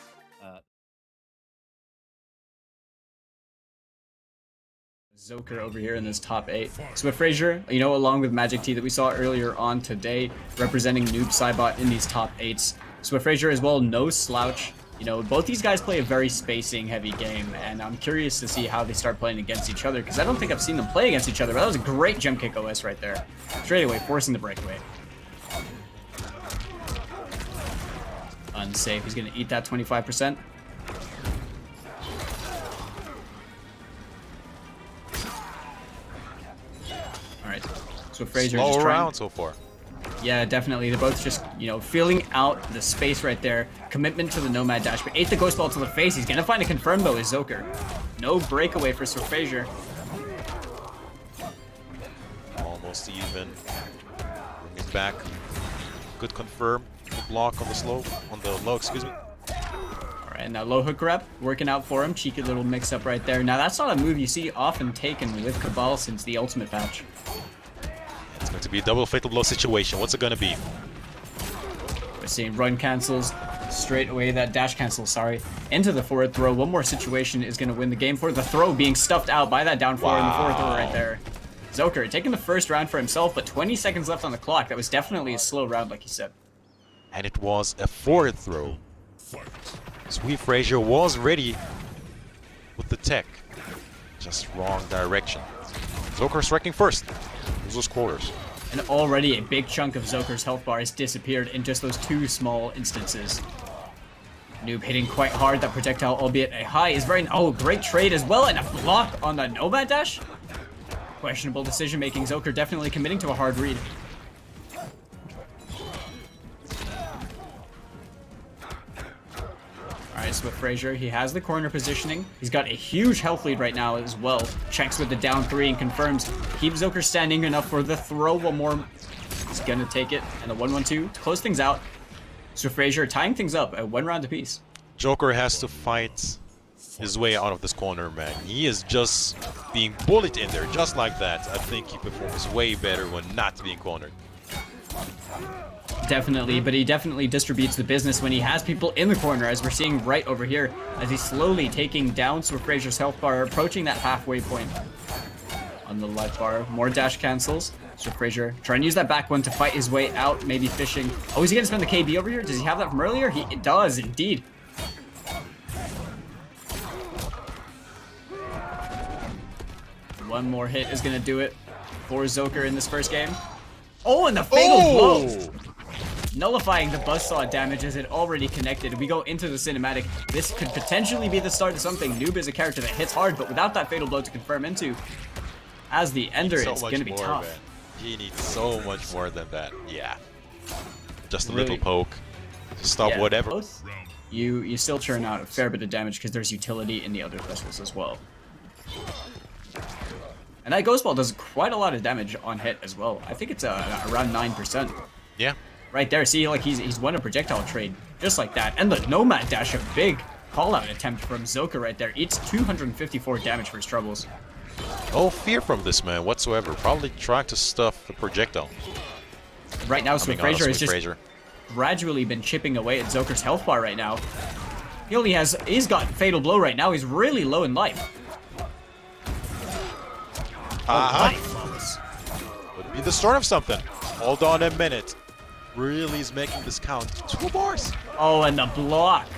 Speaker 5: Zoker over here in this top 8. Swefrasyr, you know, along with Magic T that we saw earlier on today, representing Noob Saibot in these top 8s. Swefrasyr as well, no slouch. You know, both these guys play a very spacing-heavy game, and I'm curious to see how they start playing against each other, because I don't think I've seen them play against each other, but that was a great jump kick OS right there. Straight away, forcing the breakaway. Unsafe. He's going to eat that 25%. Alright, so Swefrasyr just trying...
Speaker 2: round so far.
Speaker 5: Yeah, definitely. They're both just, you know, feeling out the space right there. Commitment to the Nomad dash, but ate the Ghost Ball to the face. He's gonna find a confirm though, is Zoker. No breakaway for Swefrasyr.
Speaker 2: Almost even. Bring it back. Good confirm. Good block on the slow, on the low, excuse me.
Speaker 5: Alright, now low hook grab, working out for him. Cheeky little mix up right there. Now that's not a move you see often taken with Kabal since the Ultimate patch.
Speaker 2: It's going to be a double fatal blow situation. What's it going to be?
Speaker 5: We're seeing run cancels straight away. That dash cancel, sorry, into the forward throw. One more situation is going to win the game for the throw being stuffed out by that down forward in the forward throw right there. Zoker taking the first round for himself, but 20 seconds left on the clock. That was definitely a slow round, like you said.
Speaker 2: And it was a forward throw. Swefrasyr was ready with the tech. Just wrong direction. Zoker striking first. Losers quarters.
Speaker 5: And already a big chunk of Zoker's health bar has disappeared in just those 2 small instances. Noob hitting quite hard. That projectile, albeit a high, is very... Oh, great trade as well, and a block on the Nomad dash. Questionable decision making. Zoker definitely committing to a hard read. Alright, Swefrasyr, he has the corner positioning. He's got a huge health lead right now as well. Checks with the down 3 and confirms. Keeps Zoker standing enough for the throw. One more. He's gonna take it. And a 1-1-2 to close things out. Swefrasyr tying things up at 1 round apiece.
Speaker 2: Joker has to fight his way out of this corner, man. He is just being bullied in there, just like that. I think he performs way better when not being cornered.
Speaker 5: Definitely, but he definitely distributes the business when he has people in the corner, as we're seeing right over here, as he's slowly taking down Swefrasyr's health bar, approaching that halfway point on the life bar. More dash cancels. Swefrasyr trying to use that back one to fight his way out, maybe fishing. Oh, is he going to spend the KB over here? Does he have that from earlier? He does, indeed. One more hit is going to do it for Zoker in this first game. Oh, and the fatal blow! Nullifying the buzzsaw damage as it already connected. We go into the cinematic. This could potentially be the start of something. Noob is a character that hits hard, but without that fatal blow to confirm into, as the ender, it's going to be tough.
Speaker 2: Man. He needs so much more than that. Yeah. Just a little poke. Stop whatever.
Speaker 5: Both, you still churn out a fair bit of damage because there's utility in the other pistols as well. And that Ghost Ball does quite a lot of damage on hit as well. I think it's around 9%.
Speaker 2: Yeah.
Speaker 5: Right there, see, like he's won a projectile trade just like that. And the Nomad dash, a big call-out attempt from Zoker right there. Eats 254 damage for his troubles.
Speaker 2: No fear from this man whatsoever. Probably trying to stuff the projectile.
Speaker 5: Right now, Swefrasyr has just gradually been chipping away at Zoker's health bar right now. He's got fatal blow right now. He's really low in life.
Speaker 2: Would be the start of something. Hold on a minute. Really is making this count. 2 bars.
Speaker 5: Oh, and the block.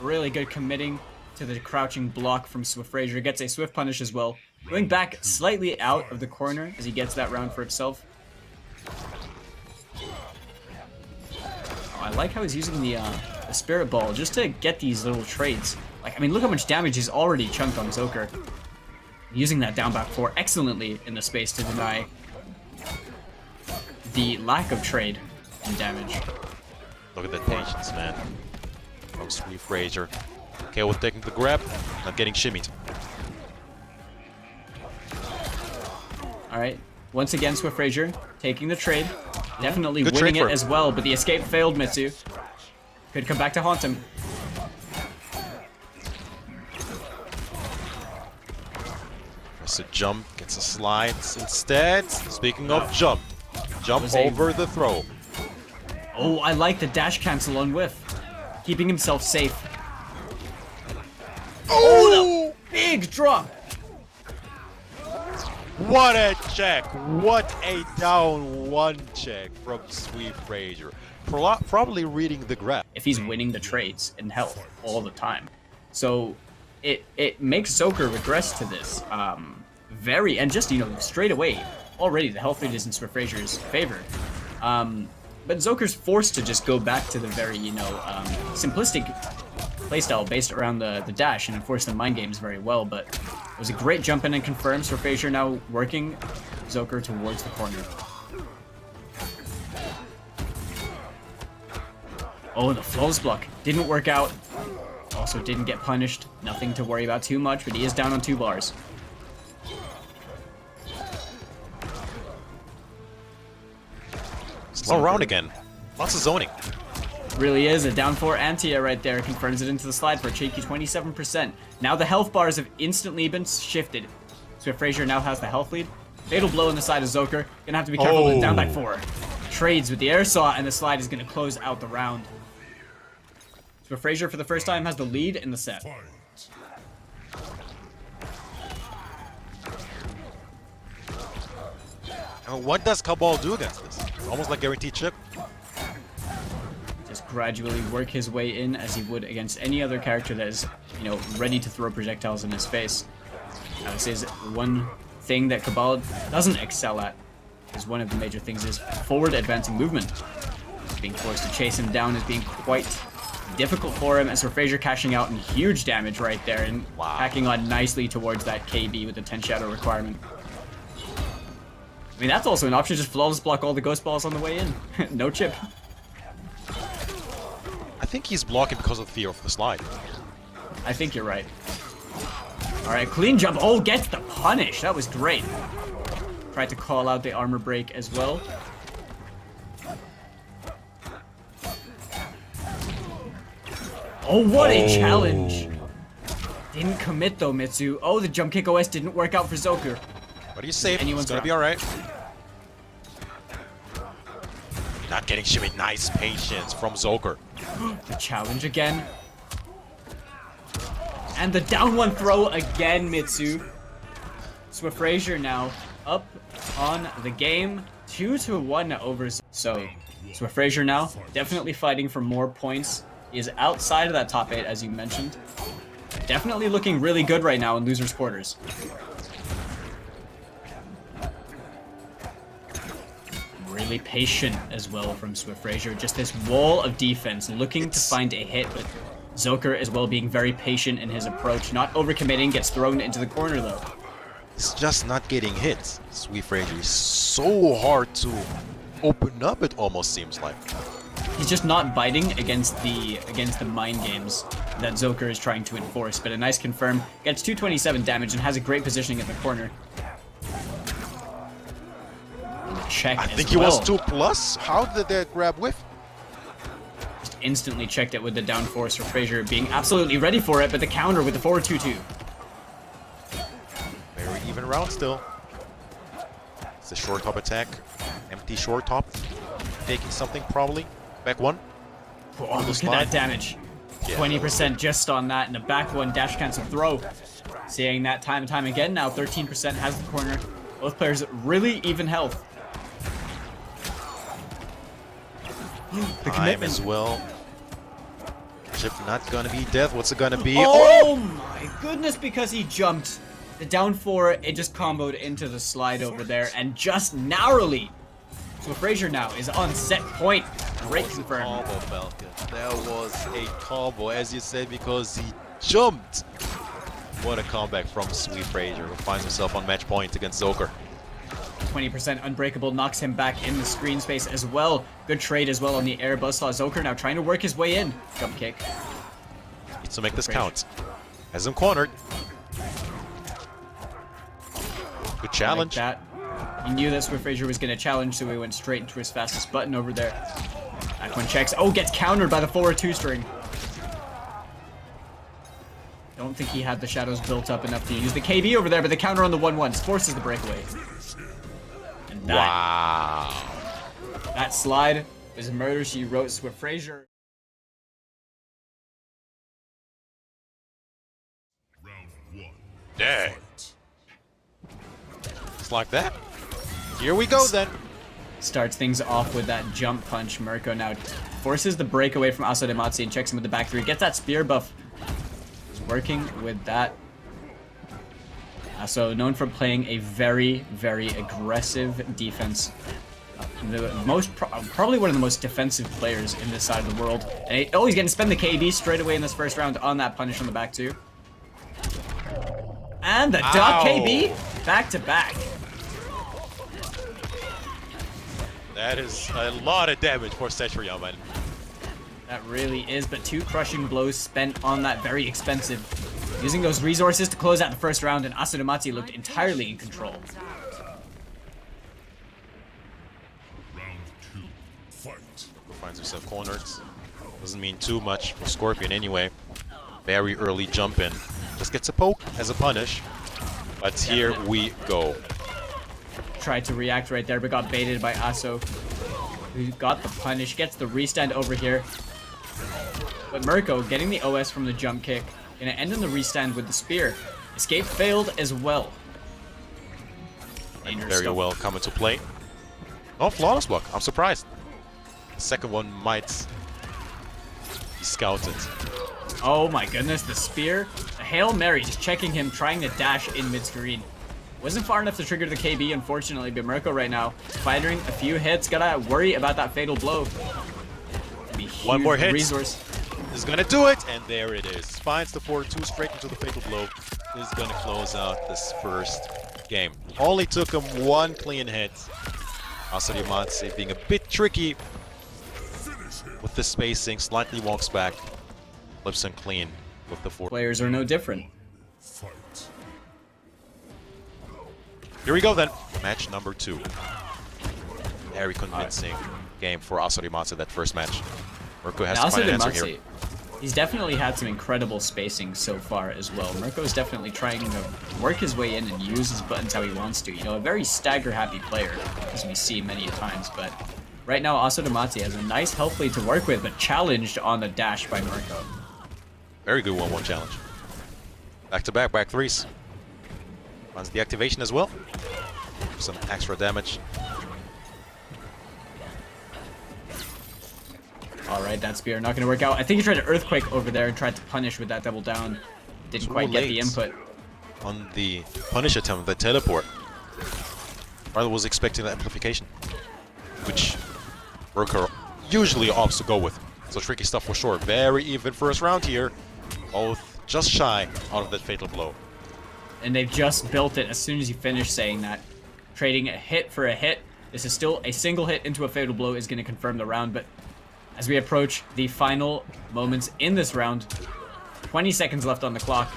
Speaker 5: Really good committing to the crouching block from Swefrasyr. Gets a swift punish as well. Going back slightly out of the corner as he gets that round for himself. Oh, I like how he's using the Spirit Ball just to get these little trades. Like, I mean, look how much damage he's already chunked on Zoker. Using that down back 4 excellently in the space to deny the lack of trade and damage.
Speaker 2: Look at the patience, man. From Swefrasyr. KO taking the grab, not getting shimmied.
Speaker 5: Alright, once again Swefrasyr taking the trade. Definitely
Speaker 2: Good
Speaker 5: winning
Speaker 2: trade for
Speaker 5: it
Speaker 2: him.
Speaker 5: as well, but the escape failed Mitsu. Could come back to haunt him.
Speaker 2: It's a jump, gets a slide instead. Speaking of jump
Speaker 5: Was a-
Speaker 2: over the throw.
Speaker 5: Oh, I like the dash cancel on whiff. Keeping himself safe. Oh, the big drop!
Speaker 2: What a check! What a down one check from Swefrasyr. Probably reading the graph.
Speaker 5: If he's winning the trades in health all the time. So it makes Zoker regress to this and just, you know, straight away, already the health lead is in Swefrasyr's favor. But Zoker's forced to just go back to the very, you know, simplistic playstyle based around the dash and enforce the mind games very well, but it was a great jump in and confirm. Swefrasyr now working Zoker towards the corner. Oh, the flawless block didn't work out. Also didn't get punished. Nothing to worry about too much, but he is down on 2 bars.
Speaker 2: Slow round again. Lots of zoning.
Speaker 5: Really is a down 4 anti-air right there. Confirms it into the slide for a cheeky 27%. Now the health bars have instantly been shifted. Swefrasyr now has the health lead. Fatal blow on the side of Zoker. Gonna have to be careful with down by 4. Trades with the air saw, and the slide is gonna close out the round. Swefrasyr for the first time has the lead in the set.
Speaker 3: Fight.
Speaker 2: And what does Kabal do against this? It's almost like guaranteed chip.
Speaker 5: Just gradually work his way in as he would against any other character that is, you know, ready to throw projectiles in his face. This is one thing that Kabal doesn't excel at. Is one of the major things is forward advancing movement. Being forced to chase him down is being quite difficult for him, and Swefrasyr cashing out in huge damage right there and hacking on nicely towards that KB with the 10 shadow requirement. I mean, that's also an option, just flawless block all the ghost balls on the way in. No chip.
Speaker 2: I think he's blocking because of the fear of the slide.
Speaker 5: I think you're right. Alright, clean jump. Oh, gets the punish. That was great. Tried to call out the armor break as well. Oh, what a challenge. Didn't commit though, Mitsu. Oh, the jump kick OS didn't work out for Zoker.
Speaker 2: But he's safe.
Speaker 5: Anyone's
Speaker 2: It's gonna
Speaker 5: around.
Speaker 2: be alright. Not getting shimmy. Nice patience from Zoker.
Speaker 5: The challenge again. And the down 1 throw again, Mitsu. Swefrasyr now up on the game. 2-1 over. So, Swefrasyr now definitely fighting for more points. He is outside of that top 8, as you mentioned. Definitely looking really good right now in losers quarters. Really patient as well from Swefrasyr. Just this wall of defense, looking to find a hit, but Zoker as well being very patient in his approach. Not overcommitting, gets thrown into the corner though.
Speaker 2: It's just not getting hit. Swefrasyr is so hard to open up, it almost seems like.
Speaker 5: He's just not biting against the mind games that Zoker is trying to enforce, but a nice confirm. Gets 227 damage and has a great positioning at the corner. Check
Speaker 2: I
Speaker 5: as
Speaker 2: think he
Speaker 5: well.
Speaker 2: was 2+. How did that grab whiff?
Speaker 5: Just instantly checked it with the down force for Swefrasyr being absolutely ready for it, but the counter with the forward 2-2.
Speaker 2: Very even round still. It's a short top attack. Empty short top. Taking something probably. Back 1.
Speaker 5: Oh, look at that damage. 20% just on that, and a back 1 dash cancel throw. Seeing that time and time again now, 13% has the corner. Both players really even health. The
Speaker 2: Time
Speaker 5: commitment.
Speaker 2: as well. Chip not gonna be death. What's it gonna be?
Speaker 5: Oh my goodness, because he jumped. The down 4, it just comboed into the slide over there, and just narrowly. Swefrasyr now is on set point. Great confirm.
Speaker 2: Combo, Falcon. That was a combo, as you said, because he jumped. What a comeback from Swefrasyr, who finds himself on match point against Zoker.
Speaker 5: 20% unbreakable knocks him back in the screen space as well. Good trade as well on the air buzzsaw. Zoker now trying to work his way in. Jump kick.
Speaker 2: to make this count. Has him cornered. Good challenge.
Speaker 5: Like that. He knew that Swefrasyr was going to challenge, so he went straight into his fastest button over there. Back one checks. Oh, gets countered by the forward 2-string. Don't think he had the shadows built up enough to use the KB over there, but the counter on the 1-1 forces the breakaway. And that,
Speaker 2: Wow.
Speaker 5: that slide was murder. She wrote Swefrasyr.
Speaker 3: Round one.
Speaker 2: Dang. Just like that. Here we go then.
Speaker 5: Starts things off with that jump punch. Murko now forces the breakaway from Asodimazze and checks him with the back 3. Gets that spear buff. He's working with that. Aso, known for playing a very, very aggressive defense. Probably one of the most defensive players in this side of the world. And he's going to spend the KB straight away in this first round on that punish on the back 2. And the dot KB back to back.
Speaker 2: That is a lot of damage for Cetrion, man.
Speaker 5: That really is, but 2 crushing blows spent on that very expensive. Using those resources to close out the first round, and Asodimazze looked entirely in control.
Speaker 3: Round two. Fight.
Speaker 2: Finds himself cornered. Doesn't mean too much for Scorpion anyway. Very early jump in. Just gets a poke as a punish. But here we go.
Speaker 5: Tried to react right there, but got baited by Aso, who got the punish, gets the restand over here. But Murko getting the OS from the jump kick, gonna end in the restand with the spear. Escape failed as well.
Speaker 2: Very well come into play. Oh, flawless block. I'm surprised. The second one might be scouted.
Speaker 5: Oh my goodness, the spear. A Hail Mary just checking him, trying to dash in mid-screen. Wasn't far enough to trigger the KB, unfortunately, but Murko right now, firing a few hits, gotta worry about that fatal blow.
Speaker 2: One more hit.
Speaker 5: Resource.
Speaker 2: Is gonna do it, and there it is. Finds the 4-2 straight into the fatal blow. Is gonna close out this first game. Only took him 1 clean hit. Asodimazze being a bit tricky with the spacing, slightly walks back, flips him clean with the 4.
Speaker 5: Players are no different.
Speaker 3: Fight.
Speaker 2: Here we go then. Match number 2. Very convincing game for Asodimazze, that first match. Murko has to find an answer here.
Speaker 5: He's definitely had some incredible spacing so far as well. Murko's definitely trying to work his way in and use his buttons how he wants to. You know, a very stagger-happy player, as we see many times. But right now, Asodimazze has a nice health lead to work with, but challenged on the dash by Murko.
Speaker 2: Very good 1-1 challenge. Back-to-back, back 3s. Runs the activation as well. Some extra damage.
Speaker 5: Alright, that spear not gonna work out. I think he tried to Earthquake over there and tried to punish with that double down. Didn't quite get the input.
Speaker 2: On the punish attempt, the teleport. Rather was expecting the amplification, which Murko usually opts to go with. So tricky stuff for sure. Very even first round here. Both just shy out of that fatal blow.
Speaker 5: And they've just built it as soon as you finish saying that. Trading a hit for a hit. This is still a single hit into a fatal blow is going to confirm the round, but as we approach the final moments in this round, 20 seconds left on the clock.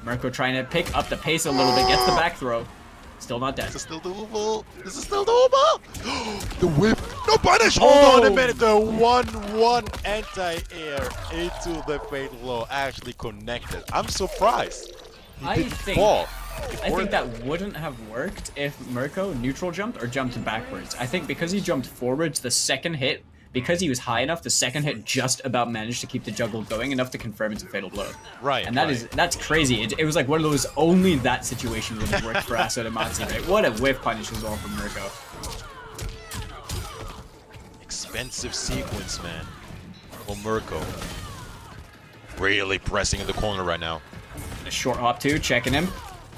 Speaker 5: Murko trying to pick up the pace a little bit, gets the back throw. Still not dead.
Speaker 2: This is still doable. This is still doable. The whip. No punish. Hold on a minute. The 1-1 anti-air into the fatal blow actually connected. I'm surprised.
Speaker 5: I think that wouldn't have worked if Murko neutral jumped or jumped backwards. I think because he jumped forwards, the second hit, because he was high enough, the second hit just about managed to keep the juggle going enough to confirm it's a fatal blow.
Speaker 2: Right.
Speaker 5: And that's crazy. It was like one of those only that situation would have worked for Asodimazze, right? What a whiff punish as well from Murko.
Speaker 2: Expensive sequence, man. For Murko. Really pressing in the corner right now.
Speaker 5: A short hop too, checking him.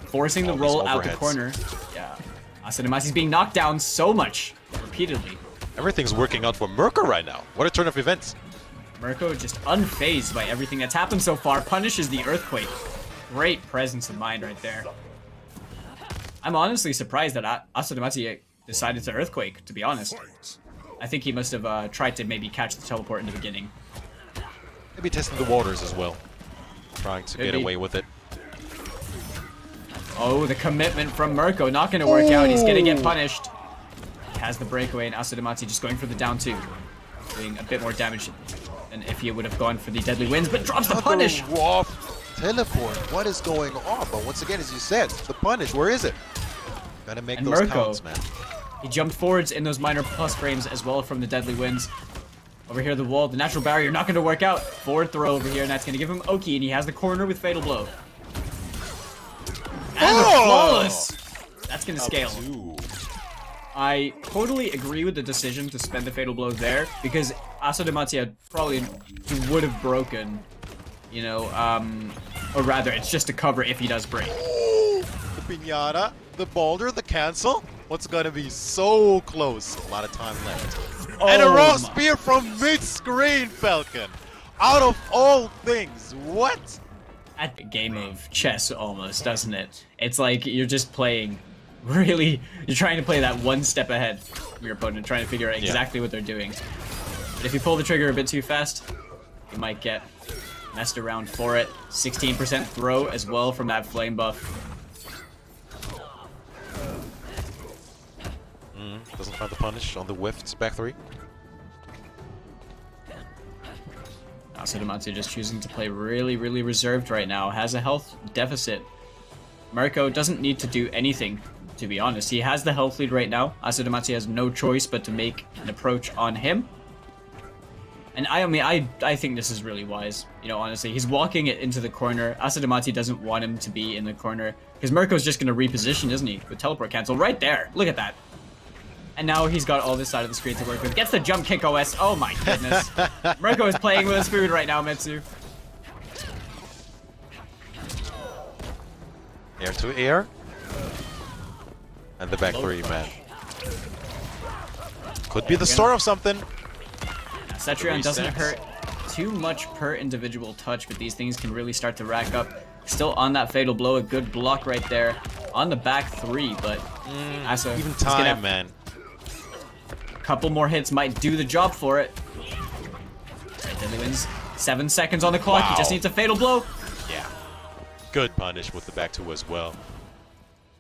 Speaker 5: Forcing the roll out the corner. Yeah. Asodimazze's being knocked down so much, repeatedly.
Speaker 2: Everything's working out for Murko right now. What a turn of events.
Speaker 5: Murko just unfazed by everything that's happened so far. Punishes the Earthquake. Great presence of mind right there. I'm honestly surprised that Asodimazze decided to Earthquake, to be honest. I think he must have tried to maybe catch the teleport in the beginning.
Speaker 2: Maybe testing the waters as well. Trying to
Speaker 5: Could
Speaker 2: get
Speaker 5: be.
Speaker 2: away with it.
Speaker 5: Oh, the commitment from Murko. Not going to work out. He's going to get punished. He has the breakaway, and Asodimazze just going for the down 2. Doing a bit more damage than if he would have gone for the deadly wins, but drops the punish.
Speaker 2: Raw teleport. What is going on? But once again, as you said, the punish. Where is it? Gotta make
Speaker 5: And
Speaker 2: those
Speaker 5: Murko.
Speaker 2: counts, man.
Speaker 5: He jumped forwards in those minor plus frames as well from the deadly wins. Over here, the wall, the natural barrier, not going to work out. Forward throw over here, and that's going to give him Oki, and he has the corner with Fatal Blow. And the flawless! That's going to scale.
Speaker 2: Ooh.
Speaker 5: I totally agree with the decision to spend the Fatal Blow there, because Asodimazze probably would have broken, you know, or rather, it's just to cover if he does break.
Speaker 2: The pinata, the boulder, the cancel. What's gonna be so close? A lot of time left. And a raw spear from mid-screen, Falcon. Out of all things, what?
Speaker 5: At a game of chess almost, doesn't it? It's like you're just playing, really, you're trying to play that one step ahead from your opponent, trying to figure out exactly what they're doing. But if you pull the trigger a bit too fast, you might get messed around for it. 16% throw as well from that flame buff.
Speaker 2: Doesn't find the punish on the whiffed back 3.
Speaker 5: Asodimazze just choosing to play really, really reserved right now. Has a health deficit. Murko doesn't need to do anything, to be honest. He has the health lead right now. Asodimazze has no choice but to make an approach on him. And I mean, I think this is really wise. You know, honestly, he's walking it into the corner. Asodimazze doesn't want him to be in the corner because Murko's just going to reposition, isn't he? With teleport cancel right there. Look at that. And now he's got all this side of the screen to work with. Gets the jump kick OS. Oh my goodness. Murko is playing with his food right now, Mitsu.
Speaker 2: Air to air. And the back 3, man. Could be the start of something.
Speaker 5: Cetrion doesn't hurt too much per individual touch, but these things can really start to rack up. Still on that Fatal Blow, a good block right there on the back 3, but Asa,
Speaker 2: Even
Speaker 5: he's gonna
Speaker 2: time,
Speaker 5: have
Speaker 2: man.
Speaker 5: couple more hits might do the job for it. Right, deadly wins. 7 seconds on the clock. He just needs a Fatal Blow.
Speaker 2: Yeah. Good punish with the back 2 as well.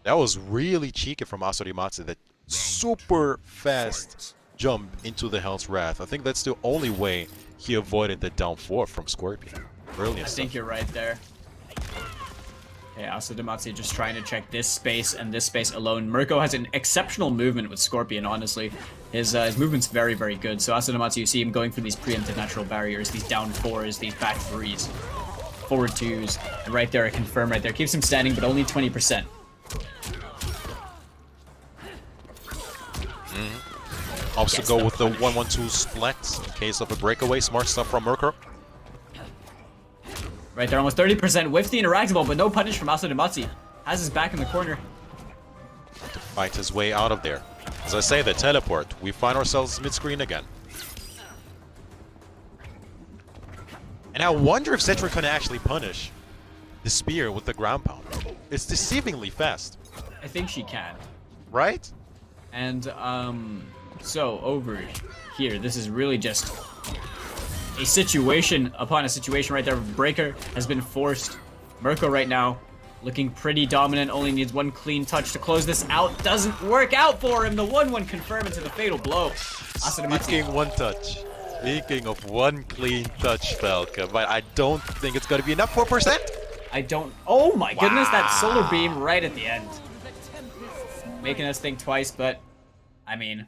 Speaker 2: That was really cheeky from Asodimazze. That super fast jump into the Hell's Wrath. I think that's the only way he avoided the down 4 from Scorpion. Brilliant
Speaker 5: I think you're right there. Okay, Asodimazze just trying to check this space and this space alone. Murko has an exceptional movement with Scorpion, honestly. His movement's very, very good. So Asodimazze, you see him going for these preemptive natural barriers, these down 4s, these back 3s, forward 2s. And right there, a confirm right there. Keeps him standing, but only 20%.
Speaker 2: Also go with the 1-1-2 split in case of a breakaway. Smart stuff from Murko.
Speaker 5: Right there, almost 30%. Whiffs the interactable, but no punish from Asodimazze. Has his back in the corner.
Speaker 2: To fight his way out of there. As I say, the teleport. We find ourselves mid-screen again. And I wonder if Cetrion can actually punish the spear with the ground pound. It's deceivingly fast.
Speaker 5: I think she can.
Speaker 2: Right?
Speaker 5: And, so over here, this is really just a situation upon a situation right there. Breaker has been forced. Murko right now looking pretty dominant. Only needs one clean touch to close this out. Doesn't work out for him. The 1-1 confirm into the Fatal Blow.
Speaker 2: Speaking one touch. Speaking of one clean touch, Falca, but I don't think it's going to be enough. 4%?
Speaker 5: I don't... Oh my goodness, that solar beam right at the end. Making us think twice, but... I mean,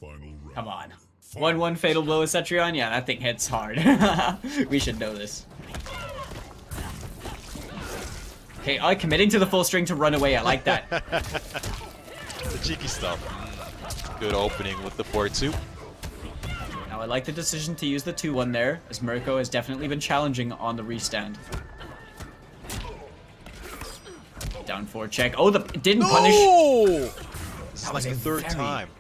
Speaker 5: come on. 1-1 Fatal Blow with Cetrion? Yeah, that thing hits hard. We should know this. Okay, committing to the full string to run away. I like that.
Speaker 2: The cheeky stuff. Good opening with the 4-2.
Speaker 5: Now, I like the decision to use the 2-1 there, as Murko has definitely been challenging on the restand. Down 4 check. Oh, it didn't punish.
Speaker 2: That was the third time.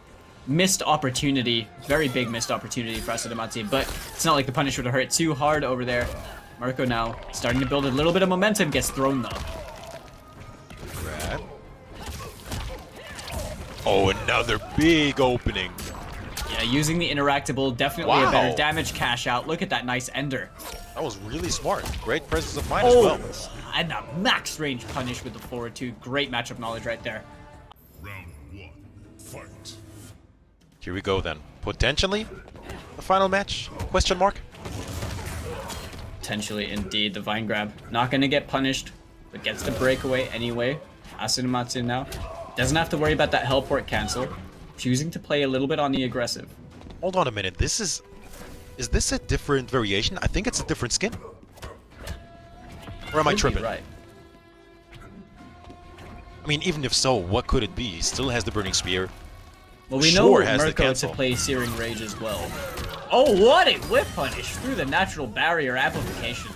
Speaker 5: Missed opportunity. Very big missed opportunity for Asodimazze, but it's not like the punish would have hurt too hard over there. Murko now starting to build a little bit of momentum, gets thrown though.
Speaker 2: Grab. Oh, another big opening.
Speaker 5: Yeah, using the interactable, definitely a better damage cash out. Look at that nice ender.
Speaker 2: That was really smart. Great presence of mind as well.
Speaker 5: And a max range punish with the forward 2. Great matchup knowledge right there.
Speaker 3: Round 1. Fight.
Speaker 2: Here we go then. Potentially the final match? Question mark?
Speaker 5: Potentially, indeed. The Vine Grab. Not going to get punished, but gets the breakaway anyway. Asodimazze now. Doesn't have to worry about that helport cancel. Choosing to play a little bit on the aggressive.
Speaker 2: Hold on a minute. Is this a different variation? I think it's a different skin. Or am I
Speaker 5: Could be
Speaker 2: tripping?
Speaker 5: right.
Speaker 2: I mean, even if so, what could it be? He still has the Burning Spear.
Speaker 5: Well, we
Speaker 2: Sure
Speaker 5: know
Speaker 2: has the
Speaker 5: Murko to
Speaker 2: cancel.
Speaker 5: play Searing Rage as well. Oh, what a whip punish through the natural barrier amplification.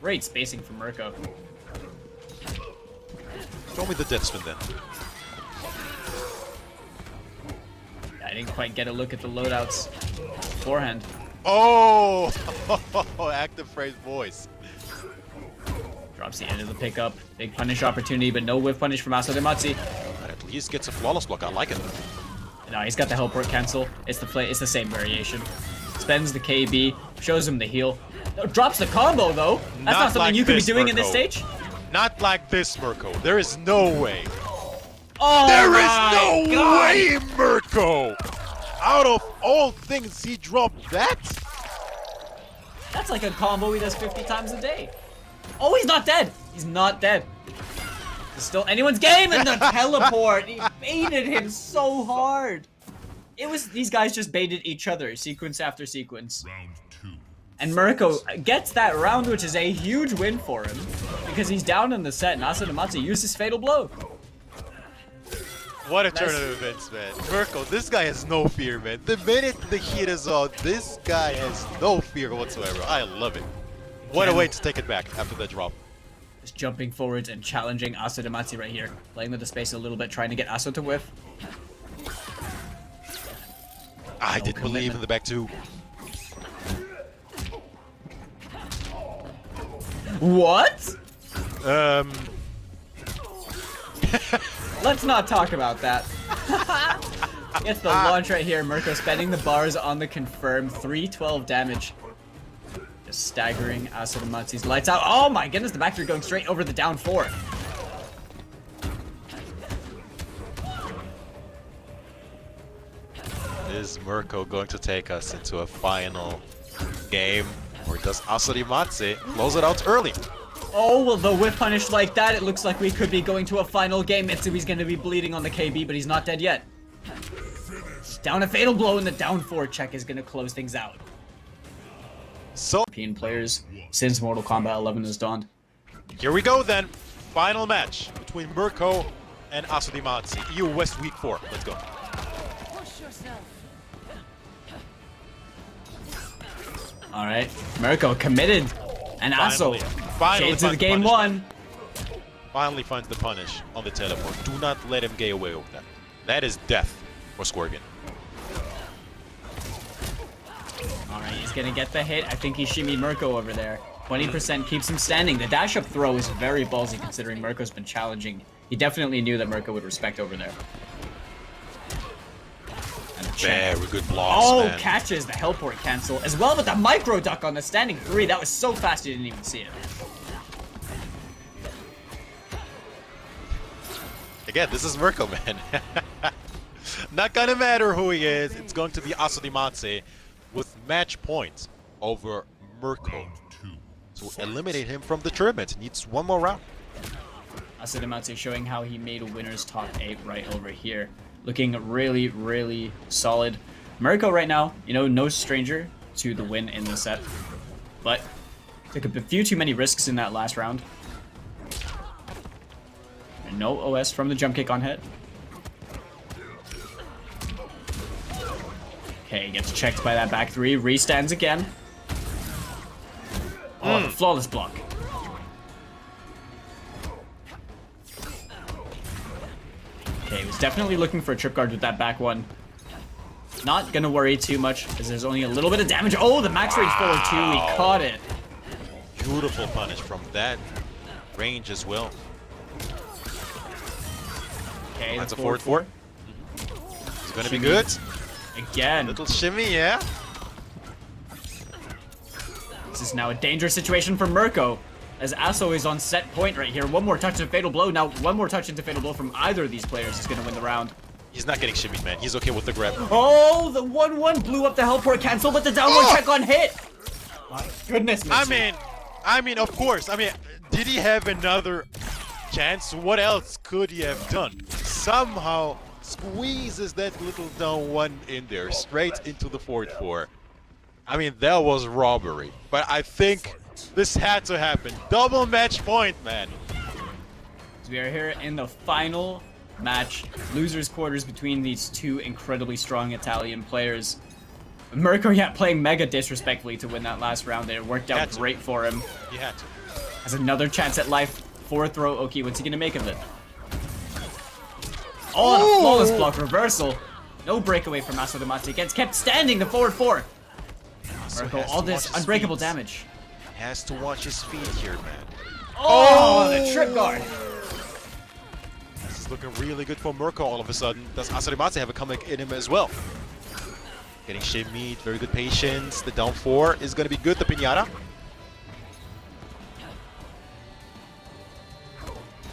Speaker 5: Great spacing from Murko.
Speaker 2: Show me the death spin then.
Speaker 5: I didn't quite get a look at the loadouts beforehand.
Speaker 2: Oh! Active phrase voice.
Speaker 5: Drops the end of the pickup. Big punish opportunity, but no whiff punish from Asodimazze.
Speaker 2: And at least gets a flawless block. I like it.
Speaker 5: No, he's got the helport cancel. It's the same variation. Spends the KB, shows him the heal. No, drops the combo though. That's not something
Speaker 2: like
Speaker 5: you could be
Speaker 2: this,
Speaker 5: doing in this
Speaker 2: Murko.
Speaker 5: stage.
Speaker 2: Not like this, Murko. There is no way.
Speaker 5: Oh
Speaker 2: There
Speaker 5: my
Speaker 2: is no
Speaker 5: God.
Speaker 2: way, Murko! Out of all things, he dropped that?
Speaker 5: That's like a combo he does 50 times a day. Oh, he's not dead. He's not dead. It's still anyone's game in the teleport. He baited him so hard. It was these guys just baited each other, sequence after sequence.
Speaker 3: Round 2.
Speaker 5: And Murko gets that round, which is a huge win for him because he's down in the set. And Asodimazze uses Fatal Blow.
Speaker 2: What a turn of events, man. Murko, this guy has no fear, man. The minute the heat is on, this guy has no fear whatsoever. I love it. What a way to take it back after the drop.
Speaker 5: Just jumping forwards and challenging Asodimazze right here. Playing with the space a little bit, trying to get Aso to whiff.
Speaker 2: I
Speaker 5: No
Speaker 2: didn't believe
Speaker 5: commitment.
Speaker 2: in the back two.
Speaker 5: What?
Speaker 2: Um,
Speaker 5: Let's not talk about that. Gets the launch right here. Murko spending the bars on the confirm. 312 damage. Just staggering Asodimazze's lights out. Oh my goodness, the back three going straight over the down 4.
Speaker 2: is Murko going to take us into a final game? Or does Asodimazze close it out early?
Speaker 5: Oh, well, the whip punish like that, it looks like we could be going to a final game. Mitsubi's going to be bleeding on the KB, but he's not dead yet. Down a Fatal Blow, and the down 4 check is going to close things out.
Speaker 2: So,
Speaker 5: European players since Mortal Kombat 11 has dawned.
Speaker 2: here we go then. Final match between Murko and Asodimazze. EU West Week 4. Let's go.
Speaker 5: All right, Murko committed, and Aso
Speaker 2: Finally
Speaker 5: shades of the
Speaker 2: finds
Speaker 5: game
Speaker 2: punishment.
Speaker 5: 1.
Speaker 2: Finally finds the punish on the teleport. Do not let him get away with that. That is death for Scorpion.
Speaker 5: All right, he's gonna get the hit. I think he shimmied Murko over there. 20% keeps him standing. The dash up throw is very ballsy considering Murko's been challenging. He definitely knew that Murko would respect over there. And the check.
Speaker 2: Very good blocks,
Speaker 5: Oh,
Speaker 2: man.
Speaker 5: catches the helport cancel as well, but the micro duck on the standing 3. That was so fast you didn't even see it.
Speaker 2: Again, this is Murko, man. Not gonna matter who he is. It's going to be Asodimazze with match points over Murko
Speaker 3: Round 2.
Speaker 2: to eliminate him from the tournament. Needs one more round.
Speaker 5: Asodimazze showing how he made a winner's top 8 right over here. Looking really, really solid. Murko right now, you know, no stranger to the win in the set. But took a few too many risks in that last round. And no OS from the jump kick on hit. Okay, gets checked by that back 3. Restands again. Oh, the flawless block. Okay, he was definitely looking for a trip guard with that back 1. Not gonna worry too much, because there's only a little bit of damage. Oh, the max range forward 2, he caught it.
Speaker 2: Beautiful punish from that range as well.
Speaker 5: Okay,
Speaker 2: That's
Speaker 5: the
Speaker 2: a forward 4. It's gonna be
Speaker 5: Shimmy.
Speaker 2: good.
Speaker 5: Again.
Speaker 2: Little shimmy, yeah.
Speaker 5: This is now a dangerous situation for Murko, as Aso is on set point right here. One more touch into Fatal Blow. Now, one more touch into Fatal Blow from either of these players is going to win the round.
Speaker 2: He's not getting shimmied, man. He's okay with the grab.
Speaker 5: Oh, the 1-1 blew up the helport cancel, but the down one check on hit. My goodness, Missy.
Speaker 2: I mean, of course. I mean, did he have another chance? What else could he have done? Somehow squeezes that little down one in there, straight into the forward 4. I mean, that was robbery. But I think this had to happen. Double match point, man.
Speaker 5: We are here in the final match, losers quarters between these two incredibly strong Italian players. Murko, yeah, playing mega disrespectfully to win that last round there. Worked out great for him.
Speaker 2: He had to.
Speaker 5: Has another chance at life. 4th throw. Okay, what's he gonna make of it? Oh, and a flawless block reversal. No breakaway from Asodimazze. Gets kept standing, the forward 4. Murko, all this unbreakable damage.
Speaker 2: Has to watch his feet here, man.
Speaker 5: Oh, the trip guard.
Speaker 2: This is looking really good for Murko all of a sudden. Does Asodimazze have a comeback in him as well? Getting shimmied, very good patience. The down 4 is going to be good, the pinata.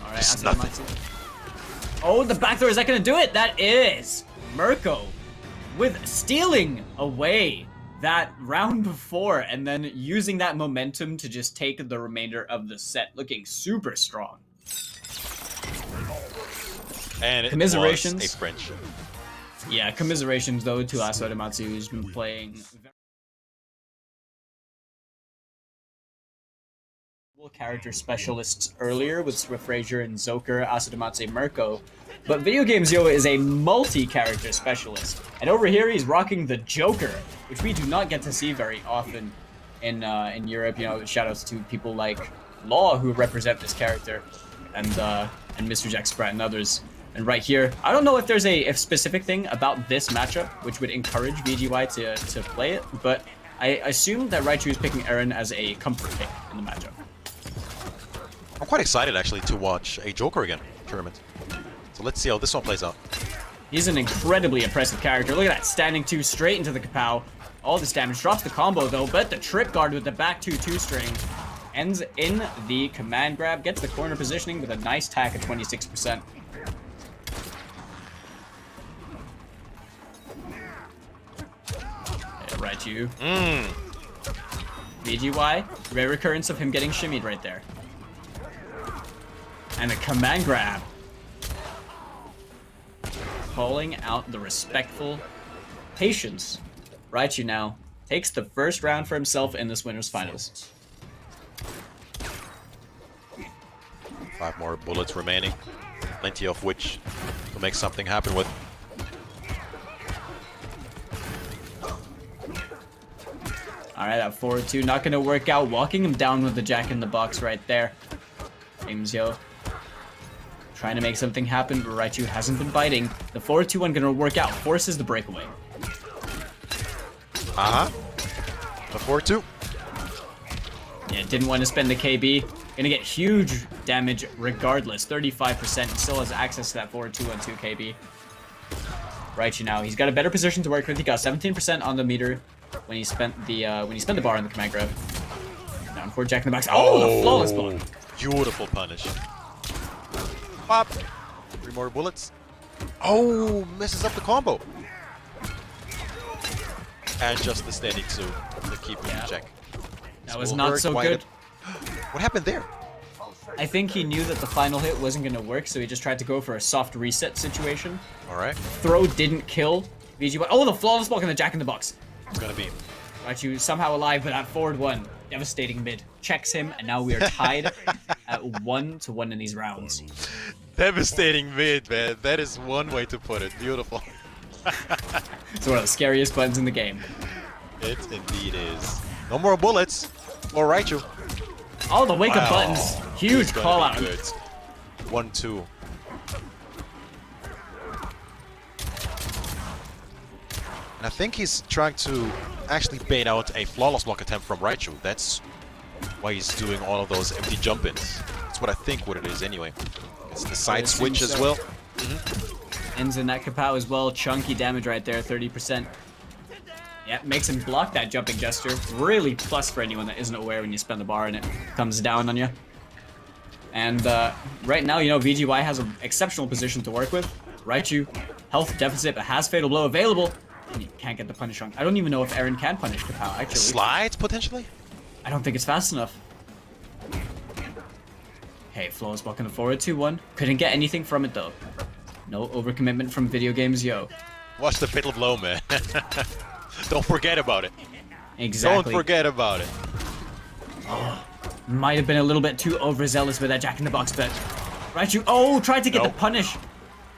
Speaker 5: Alright, Asodimazze. Oh, the backdoor, is that going to do it? That is Murko with stealing away that round before and then using that momentum to just take the remainder of the set, looking super strong.
Speaker 2: And it
Speaker 5: commiserations.
Speaker 2: was a French.
Speaker 5: Yeah, commiserations though to Asodimazze, who's been playing character specialists earlier with Swefrasyr and Zoker, Asodimazze, Murko. But VideoGamezYo is a multi-character specialist. And over here he's rocking the Joker, which we do not get to see very often in Europe. You know, shoutouts to people like Law who represent this character, and Mr. Jack Sprat and others. And right here, I don't know if there's a specific thing about this matchup which would encourage VGY to play it, but I assume that Raichu is picking Erron as a comfort pick in the matchup.
Speaker 2: I'm quite excited actually to watch a Joker again tournament. So let's see how this one plays out.
Speaker 5: He's an incredibly impressive character. Look at that, standing 2 straight into the kapow. All this damage, drops the combo though, but the trip guard with the back 2 string ends in the command grab, gets the corner positioning with a nice tack at 26%. Raichu. VGY, rare recurrence of him getting shimmied right there. And a command grab. Calling out the respectful patience. Raichu now takes the first round for himself in this Winners Finals.
Speaker 2: 5 more bullets remaining, plenty of which to make something happen with.
Speaker 5: Alright, that forward 2 not gonna work out. Walking him down with the Jack in the Box right there. VideoGamezYo trying to make something happen, but Raichu hasn't been biting. The forward 2-1 gonna work out. Forces the breakaway.
Speaker 2: The 4-2.
Speaker 5: Yeah, didn't want to spend the KB. Gonna get huge damage regardless. 35%. Still has access to that forward 2-1-2 KB. Raichu now, he's got a better position to work with. He got 17% on the meter when he spent the bar on the command grab. Down for Jack in the Box. Oh, the flawless block.
Speaker 2: Beautiful punish. Pop. 3 more bullets. Oh, messes up the combo. And just the standing 2 to keep him in check.
Speaker 5: That was not so good.
Speaker 2: What happened there?
Speaker 5: I think he knew that the final hit wasn't going to work, so he just tried to go for a soft reset situation.
Speaker 2: Alright.
Speaker 5: Throw didn't kill VGY. Oh, the flawless block and the Jack in the Box.
Speaker 2: It's gonna be.
Speaker 5: Raichu somehow alive, but that forward 1. Devastating mid. Checks him, and now we are tied at 1-1 in these rounds.
Speaker 2: Devastating mid, man. That is one way to put it. Beautiful.
Speaker 5: It's one of the scariest buttons in the game.
Speaker 2: It indeed is. No more bullets for Raichu.
Speaker 5: All the wake-up buttons. Huge call out.
Speaker 2: 1-2. And I think he's trying to actually bait out a flawless block attempt from Raichu. That's why he's doing all of those empty jump-ins. That's what I think what it is anyway. It's the side switch as well.
Speaker 5: Ends in that kapow as well. Chunky damage right there, 30%. Yeah, makes him block that jumping gesture. Really plus for anyone that isn't aware when you spend the bar and it comes down on you. And right now, you know, VGY has an exceptional position to work with. Raichu, health deficit, but has Fatal Blow available. And he can't get the punish on. I don't even know if Erron can punish Kabal, actually.
Speaker 2: Slides, potentially?
Speaker 5: I don't think it's fast enough. Hey, Flo is blocking the forward 2-1. Couldn't get anything from it, though. No overcommitment from VideoGamezYo.
Speaker 2: Watch the Fatal Blow, man. Don't forget about it.
Speaker 5: Exactly.
Speaker 2: Don't forget about it.
Speaker 5: Might have been a little bit too overzealous with that Jack-in-the-Box, but Raichu, tried to get the punish.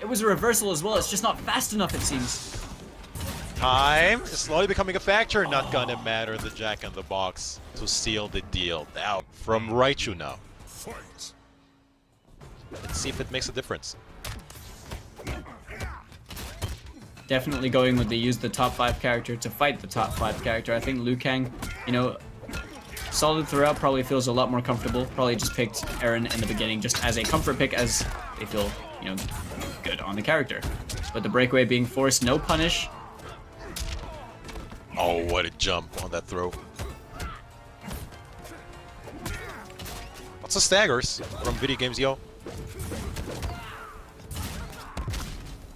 Speaker 5: It was a reversal as well. It's just not fast enough, it seems.
Speaker 2: Time is slowly becoming a factor. Not gonna matter the Jack-in-the-Box to seal the deal. Now, from Raichu now.
Speaker 3: Fight.
Speaker 2: Let's see if it makes a difference.
Speaker 5: Definitely going with use the top 5 character to fight the top 5 character. I think Liu Kang, you know, solid throughout, probably feels a lot more comfortable. Probably just picked Erron in the beginning just as a comfort pick as they feel, you know, good on the character. But the breakaway being forced, no punish.
Speaker 2: Oh, what a jump on that throw. Lots of staggers from VideoGamezYo.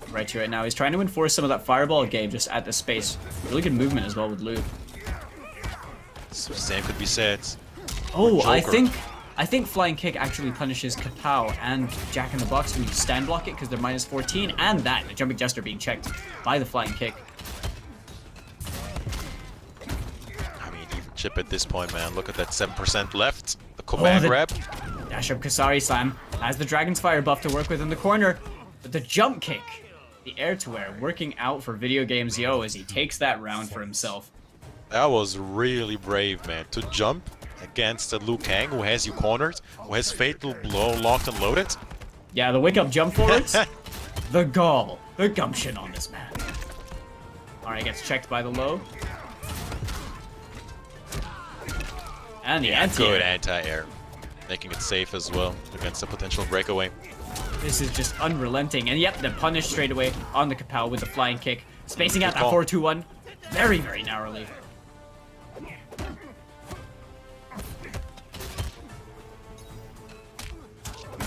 Speaker 5: Raichu right now, he's trying to enforce some of that fireball game just at the space. Really good movement as well with Liu.
Speaker 2: Same could be said.
Speaker 5: Oh,
Speaker 2: Joker.
Speaker 5: I think flying kick actually punishes Kapow and Jack-in-the-Box when you stand block it because they're minus 14, and that the jumping gesture being checked by the flying kick.
Speaker 2: I mean, even chip at this point, man. Look at that 7% left. The command grab.
Speaker 5: Dash up Kasari Slam has the Dragon's Fire buff to work with in the corner, but the jump kick, the air to air, working out for VideoGamezYo as he takes that round for himself.
Speaker 2: That was really brave, man. To jump against a Liu Kang who has you cornered, who has Fatal Blow locked and loaded.
Speaker 5: Yeah, the wake up jump forwards. The gall, the gumption on this man. Alright, gets checked by the low. And the anti-air.
Speaker 2: Good anti-air. Making it safe as well against a potential breakaway.
Speaker 5: This is just unrelenting. And yep, the punish straight away on the Kapow with the flying kick. Spacing out that
Speaker 2: call.
Speaker 5: 4-2-1 very, very narrowly.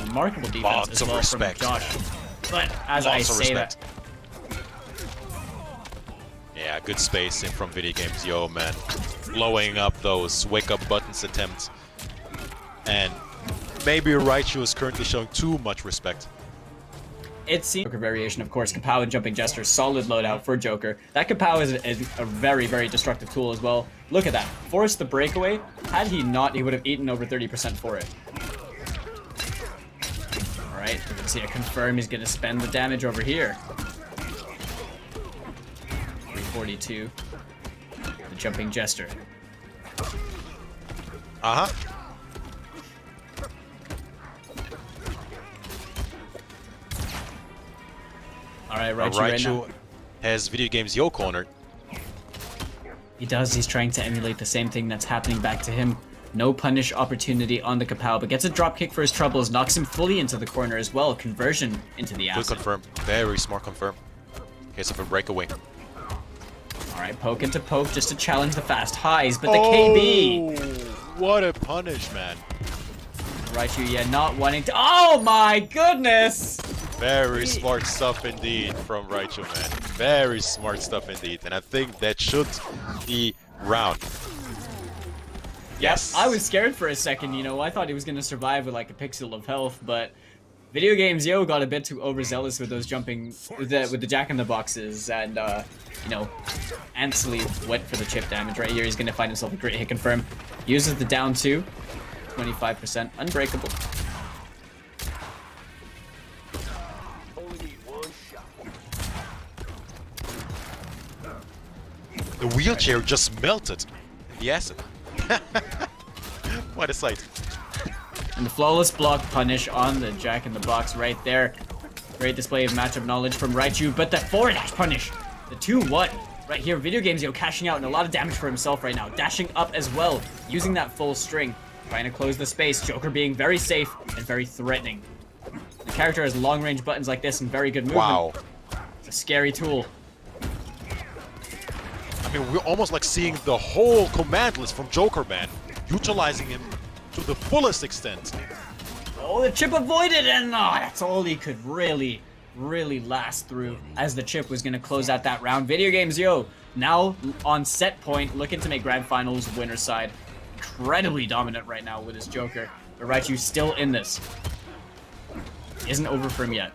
Speaker 5: Remarkable defense
Speaker 2: Lots
Speaker 5: as
Speaker 2: of
Speaker 5: well
Speaker 2: respect.
Speaker 5: from Josh. But as
Speaker 2: Lots
Speaker 5: I
Speaker 2: of
Speaker 5: say
Speaker 2: respect.
Speaker 5: that,
Speaker 2: Yeah, good spacing from VideoGamezYo, man. Blowing up those wake-up buttons attempts. And maybe Raichu is currently showing too much respect.
Speaker 5: it seems Joker variation, of course, Kapow and jumping gesture, solid loadout for Joker. That Kapow is a very, very destructive tool as well. Look at that. Forced the breakaway. Had he not, he would have eaten over 30% for it. Alright, we can see a confirm he's going to spend the damage over here. 342. The jumping gesture.
Speaker 2: Uh-huh.
Speaker 5: Alright, Raichu right now.
Speaker 2: Has VideoGamezYo cornered.
Speaker 5: He does. He's trying to emulate the same thing that's happening back to him. No punish opportunity on the Kapow, but gets a drop kick for his troubles, knocks him fully into the corner as well. Conversion into the
Speaker 2: Good
Speaker 5: acid.
Speaker 2: confirm. Very smart confirm. Case of a breakaway.
Speaker 5: Alright, poke into poke just to challenge the fast highs, but the KB!
Speaker 2: What a punish, man.
Speaker 5: Raichu, yeah, not wanting to. Oh my goodness!
Speaker 2: Very smart stuff indeed from Raichu, man. Very smart stuff indeed. And I think that should be round. Yes.
Speaker 5: I was scared for a second, you know. I thought he was going to survive with like a pixel of health, but VideoGamezYo got a bit too overzealous with those jumping, with the Jack-in-the-Boxes, and, you know, Ansley went for the chip damage right here. He's going to find himself a great hit confirm. Uses the down 2, 25%, unbreakable.
Speaker 2: The wheelchair just melted the acid. What a sight.
Speaker 5: And the flawless block punish on the Jack-in-the-Box right there. Great display of matchup knowledge from Raichu, but the forward dash punish, the 2-1 right here. VideoGamezYo cashing out and a lot of damage for himself right now. Dashing up as well, using that full string. Trying to close the space. Joker being very safe and very threatening. The character has long-range buttons like this and very good movement.
Speaker 2: Wow.
Speaker 5: It's a scary tool.
Speaker 2: I mean, we're almost like seeing the whole command list from Joker, man. Utilizing him to the fullest extent.
Speaker 5: Oh, the chip avoided, and that's all he could really last through, as the chip was going to close out that round. VideoGamezYo now on set point, looking to make grand finals winner side. Incredibly dominant right now with his Joker. But Raichu still in this. Isn't over for him yet.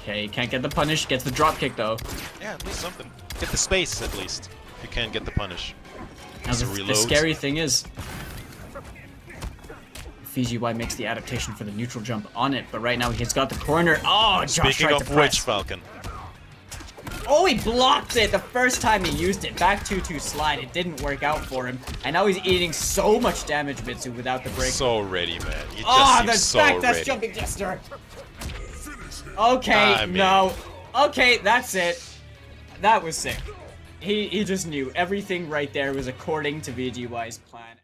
Speaker 5: Okay, can't get the punish, gets the drop kick though.
Speaker 2: Yeah, at least something. Get the space at least. If you can't get the punish.
Speaker 5: Now the scary thing is, VGY makes the adaptation for the neutral jump on it, but right now he's got the corner. Oh, Josh
Speaker 2: Speaking
Speaker 5: tried
Speaker 2: of
Speaker 5: to press.
Speaker 2: which, Falcon.
Speaker 5: Oh, he blocked it the first time he used it. Back 2-2 slide. It didn't work out for him. And now he's eating so much damage, Mitsu, without the break.
Speaker 2: So ready, man. You
Speaker 5: Oh,
Speaker 2: just
Speaker 5: the
Speaker 2: so
Speaker 5: back dash
Speaker 2: ready.
Speaker 5: jumping jester. Okay, no. Okay, that's it. That was sick. He just knew. Everything right there was according to VGY's plan.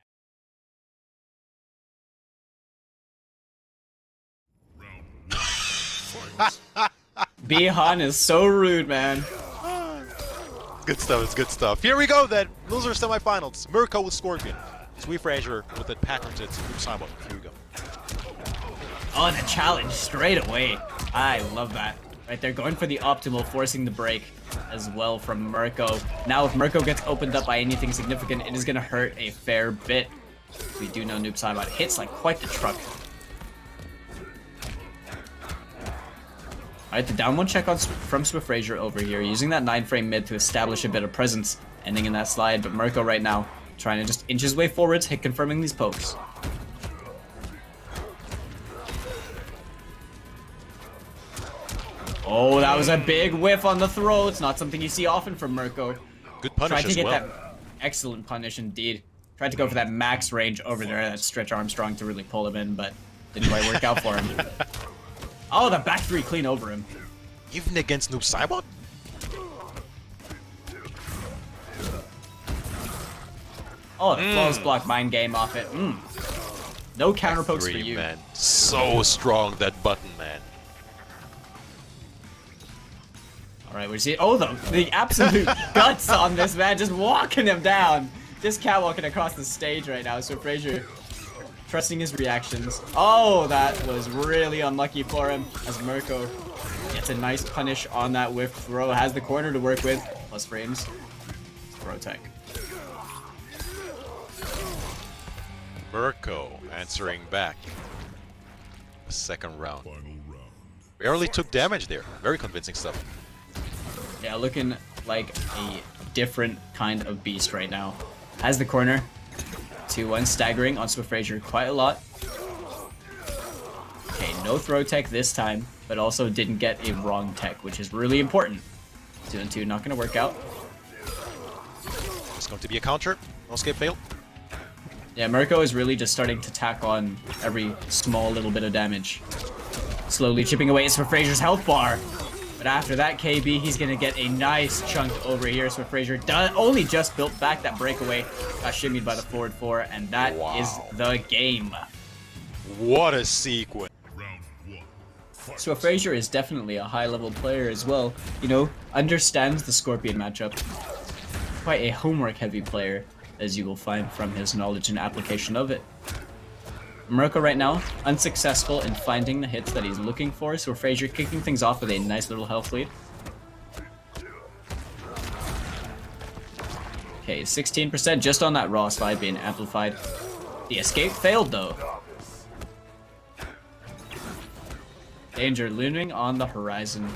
Speaker 5: Bihan is so rude, man.
Speaker 2: Good stuff, it's good stuff. Here we go then. Losers Semifinals. Murko with Scorpion. Swefrasyr with a patented Saibot. Here we go.
Speaker 5: Oh, the challenge straight away. I love that. Right there, going for the optimal, forcing the break as well from Murko. Now, if Murko gets opened up by anything significant, it is going to hurt a fair bit. We do know Noob Saibot hits like quite the truck. Alright, the down one check on from Swefrasyr over here, using that 9-frame mid to establish a bit of presence, ending in that slide, but Murko right now trying to just inch his way forwards, hit confirming these pokes. Oh, that was a big whiff on the throw. It's not something you see often from Murko.
Speaker 2: Good punish
Speaker 5: Tried to
Speaker 2: as
Speaker 5: get
Speaker 2: well.
Speaker 5: that excellent punish indeed. Tried to go for that max range over there, that Stretch Armstrong to really pull him in, but didn't quite work out for him. Oh, the back 3 clean over him.
Speaker 2: Even against Noob Saibot?
Speaker 5: Oh, the flawless block mind game off it. No counter pokes for you.
Speaker 2: Man. So strong, that button, man.
Speaker 5: Alright, we see. Oh, the absolute guts on this man, just walking him down. Just catwalking across the stage right now. Swefrasyr trusting his reactions. Oh, that was really unlucky for him as Murko gets a nice punish on that whiff throw. Has the corner to work with. Plus frames. Throw tech.
Speaker 2: Murko answering back. The second round.
Speaker 3: Final round.
Speaker 2: Barely took damage there. Very convincing stuff.
Speaker 5: Yeah, looking like a different kind of beast right now. Has the corner. 2-1 staggering on Swefrasyr quite a lot. Okay, no throw tech this time, but also didn't get a wrong tech, which is really important. 2-2, not gonna work out.
Speaker 2: It's going to be a counter. No escape fail.
Speaker 5: Yeah, Murko is really just starting to tack on every small little bit of damage. Slowly chipping away at Swefrasyr's health bar. But after that KB, he's gonna get a nice chunk over here. Swefrasyr only just built back that breakaway. Got shimmied by the forward 4, and that is the game.
Speaker 2: What a sequence.
Speaker 3: Round 1. Fight.
Speaker 5: Swefrasyr is definitely a high-level player as well. You know, understands the Scorpion matchup. Quite a homework-heavy player, as you will find from his knowledge and application of it. Murko right now, unsuccessful in finding the hits that he's looking for. Swefrasyr kicking things off with a nice little health lead. Okay, 16% just on that raw slide being amplified. The escape failed though. Danger looming on the horizon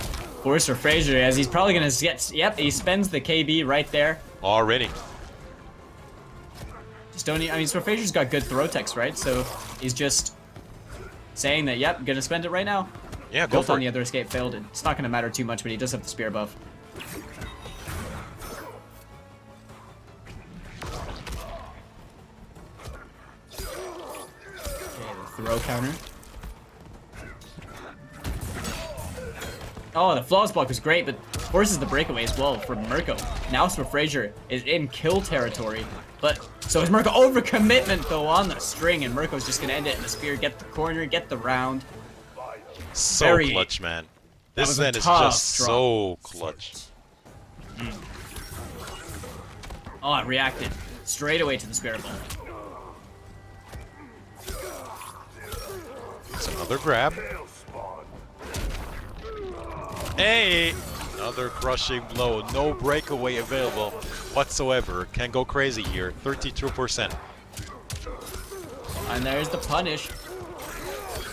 Speaker 5: for Swefrasyr, as he's probably gonna get. Yep, he spends the KB right there.
Speaker 2: Already.
Speaker 5: Just don't. I mean, Swefrasyr's got good throw techs, right? So he's just saying that. Yep, gonna spend it right now.
Speaker 2: Yeah, go
Speaker 5: Built
Speaker 2: for
Speaker 5: on
Speaker 2: it.
Speaker 5: the other escape failed. It's not gonna matter too much, but he does have the spear buff. Okay, the throw counter. Oh, the flawless block was great, but forces the breakaway as well from Murko. Now Swefrasyr is in kill territory, but so is Murko. Overcommitment though on the string, and Murko's just gonna end it in the spear, get the corner, get the round.
Speaker 2: So
Speaker 5: Very-
Speaker 2: clutch, man.
Speaker 5: That
Speaker 2: This
Speaker 5: was a
Speaker 2: Zen is
Speaker 5: tough
Speaker 2: just
Speaker 5: drop.
Speaker 2: so clutch.
Speaker 5: Oh, it reacted straight away to the Spirit Ball.
Speaker 2: It's another grab. Hey! Another crushing blow. No breakaway available whatsoever. Can go crazy here. 32%.
Speaker 5: And there's the punish.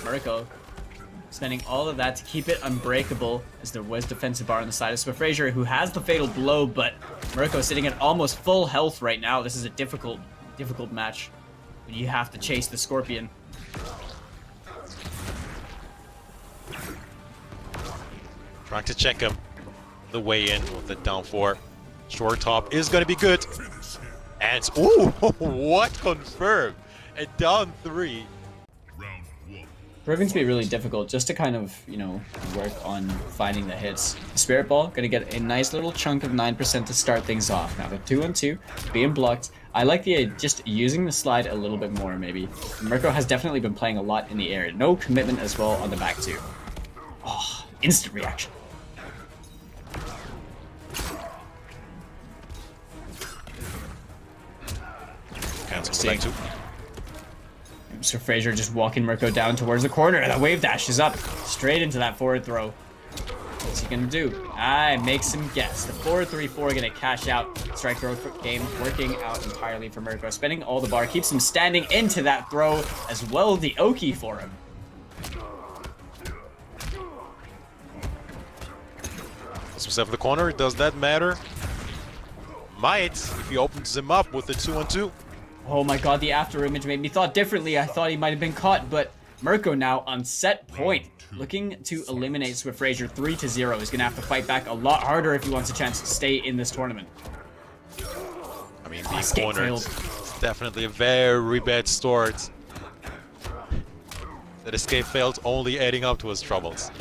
Speaker 5: Murko spending all of that to keep it unbreakable, as there was defensive bar on the side of Swefrasyr, who has the fatal blow, but Murko sitting at almost full health right now. This is a difficult match. You have to chase the Scorpion.
Speaker 2: Trying to check him. The way in with the down 4. Short top is gonna be good. And ooh, what confirmed? And down 3.
Speaker 3: Round 1.
Speaker 5: Proving to be really difficult just to kind of, you know, work on finding the hits. The Spirit Ball gonna get a nice little chunk of 9% to start things off. Now the 2-on-2 being blocked. I like the just using the slide a little bit more maybe. Murko has definitely been playing a lot in the air. No commitment as well on the back 2. Oh, instant reaction.
Speaker 2: Cancel the back 2.
Speaker 5: Swefrasyr just walking Murko down towards the corner. The wave dash is up straight into that forward throw. What's he gonna do? Makes him guess. The 4-3-4 gonna cash out. Strike throw game working out entirely for Murko. Spending all the bar, keeps him standing into that throw as well. The Oki for him.
Speaker 2: Puts himself in the corner. Does that matter? Might, if he opens him up with the 2-on-2.
Speaker 5: Oh my god, the after image made me thought differently. I thought he might have been caught, but Murko now on set point. Looking to eliminate Swefrasyr 3-0. He's gonna have to fight back a lot harder if he wants a chance to stay in this tournament.
Speaker 2: I mean,
Speaker 5: Ah,
Speaker 2: being
Speaker 5: escape
Speaker 2: cornered
Speaker 5: failed.
Speaker 2: is definitely a very bad start. That escape failed, only adding up to his troubles.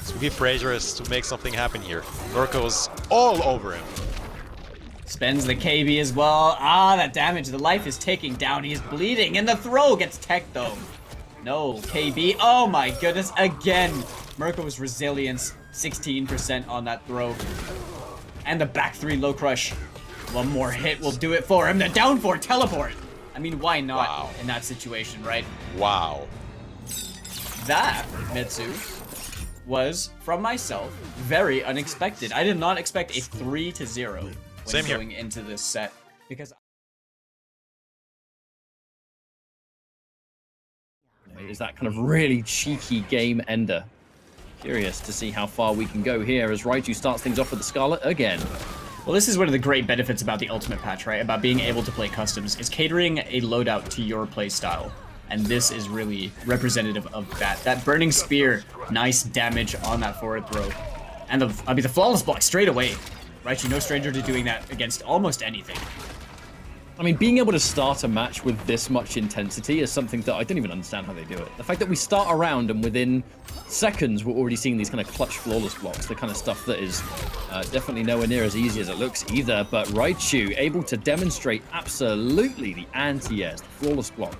Speaker 2: Swefrasyr has to make something happen here. Murko's all over him.
Speaker 5: Spends the KB as well. Ah, that damage. The life is taking down. He is bleeding, and the throw gets tech though. No, KB. Oh my goodness, again. Murko's resilience, 16% on that throw. And the back 3 low crush. One more hit will do it for him. The down 4 teleport. I mean, why not in that situation, right?
Speaker 2: Wow.
Speaker 5: That, Mitsu, was, from myself, very unexpected. I did not expect a 3-0 when
Speaker 2: Same here.
Speaker 5: going into this set. Because
Speaker 1: Is that kind of really cheeky game ender. Curious to see how far we can go here as Raichu starts things off with the Skarlet again.
Speaker 5: well, this is one of the great benefits about the Ultimate patch, right? About being able to play customs, is catering a loadout to your play style. And this is really representative of that. That Burning Spear, nice damage on that forward throw. And the flawless block straight away. Raichu, no stranger to doing that against almost anything.
Speaker 1: I mean, being able to start a match with this much intensity is something that I don't even understand how they do it. The fact that we start a round and within seconds we're already seeing these kind of clutch flawless blocks, the kind of stuff that is definitely nowhere near as easy as it looks either. But Raichu able to demonstrate absolutely the anti-airs, the flawless block.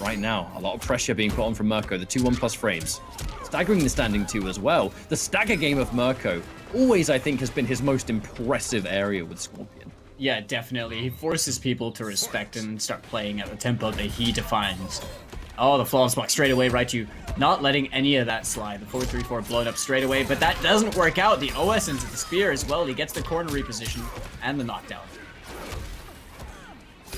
Speaker 1: Right now, a lot of pressure being put on from Murko, the 2-1+ frames. Staggering the standing 2 as well. The stagger game of Murko always, I think, has been his most impressive area with Scorpion.
Speaker 5: Yeah, definitely. He forces people to respect and start playing at the tempo that he defines. Oh, the flawless block straight away, Raichu not letting any of that slide. The 4-3-4 blown up straight away, but that doesn't work out. The OS into the spear as well. He gets the corner reposition and the knockdown.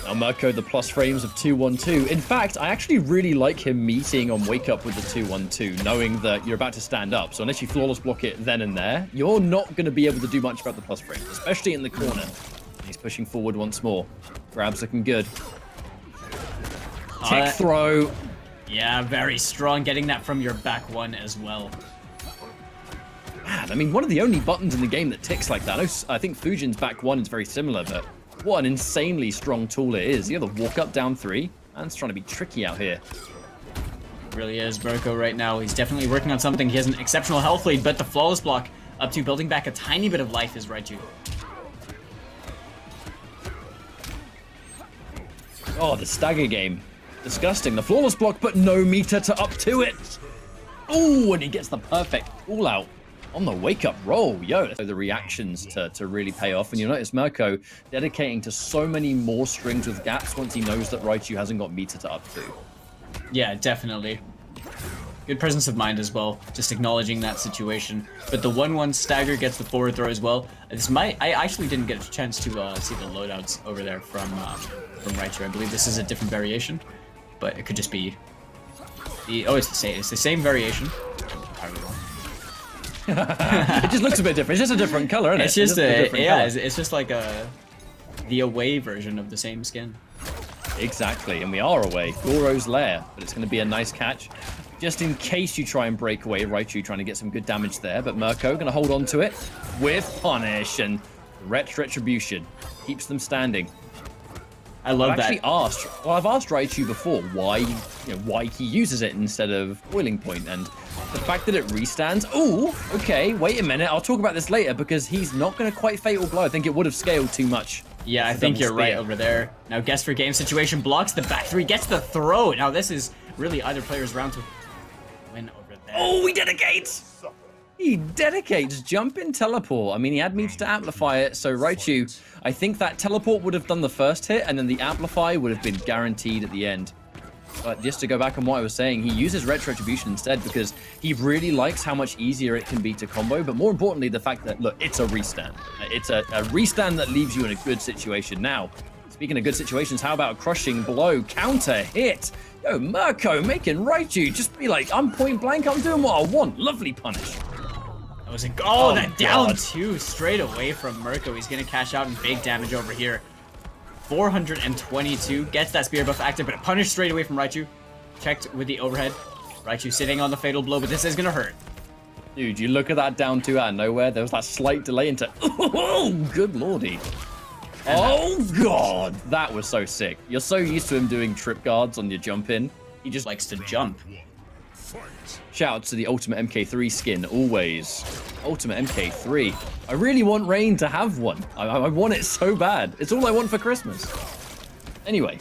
Speaker 1: Now Murko, the plus frames of 2-1-2. In fact, I actually really like him meeting on wake up with the 2-1-2, knowing that you're about to stand up. So unless you flawless block it then and there, you're not going to be able to do much about the plus frames, especially in the corner. He's pushing forward once more. Grab's looking good. Kick throw.
Speaker 5: Yeah, very strong. Getting that from your back 1 as well.
Speaker 1: Man, I mean, one of the only buttons in the game that ticks like that. I think Fujin's back 1 is very similar, but what an insanely strong tool it is. You have the walk up down 3, and it's trying to be tricky out here.
Speaker 5: Really is Murko right now. He's definitely working on something. He has an exceptional health lead, but the flawless block up to building back a tiny bit of life is Raichu.
Speaker 1: Oh, the stagger game. Disgusting. The flawless block, but no meter to up to it. Oh, and he gets the perfect call out on the wake-up roll. Yo, the reactions to really pay off. And you'll notice Murko dedicating to so many more strings with gaps once he knows that Raichu hasn't got meter to up to.
Speaker 5: Yeah, definitely. Good presence of mind as well, just acknowledging that situation. But the 1-1 stagger gets the forward throw as well. I actually didn't get a chance to see the loadouts over there from Raichu. I believe this is a different variation, but it could just be it's the same variation.
Speaker 1: It just looks a bit different. It's just a different color, isn't it?
Speaker 5: It's just
Speaker 1: color.
Speaker 5: it's just like the away version of the same skin.
Speaker 1: Exactly, and we are away. Goro's lair, but it's going to be a nice catch. Just in case you try and break away, Raichu trying to get some good damage there, but Murko going to hold on to it with punish, and retribution keeps them standing.
Speaker 5: I love that.
Speaker 1: I've asked Raichu before why he uses it instead of boiling point, and the fact that it restands. Oh, okay, wait a minute. I'll talk about this later because he's not going to quite fatal blow. I think it would have scaled too much.
Speaker 5: Yeah, I think you're right over there. Now, guess for game situation blocks the back three, gets the throw. Now, this is really either player's round to win over there.
Speaker 1: Oh, he dedicates! He dedicates jump in teleport. I mean, he had meter to amplify it, so Raichu, I think that teleport would have done the first hit, and then the amplify would have been guaranteed at the end. But just to go back on what I was saying, he uses retribution instead because he really likes how much easier it can be to combo, but more importantly, the fact that, look, it's a restand. It's a restand that leaves you in a good situation. Now, speaking of good situations, how about a crushing blow, counter hit? Yo, Murko making Raichu just be like, I'm point blank, I'm doing what I want. Lovely punish.
Speaker 5: That was that down two straight away from Murko. He's going to cash out in big damage over here. 422, gets that spear buff active, but a punish straight away from Raichu. Checked with the overhead. Raichu sitting on the fatal blow, but this is gonna hurt.
Speaker 1: Dude, you look at that down two out of nowhere. There was that slight delay into, oh, good lordy. Oh god, that was so sick. You're so used to him doing trip guards on your jump in. He just likes to jump. Shout out to the Ultimate MK3 skin, always. Ultimate MK3. I really want Rain to have one. I want it so bad. It's all I want for Christmas. Anyway,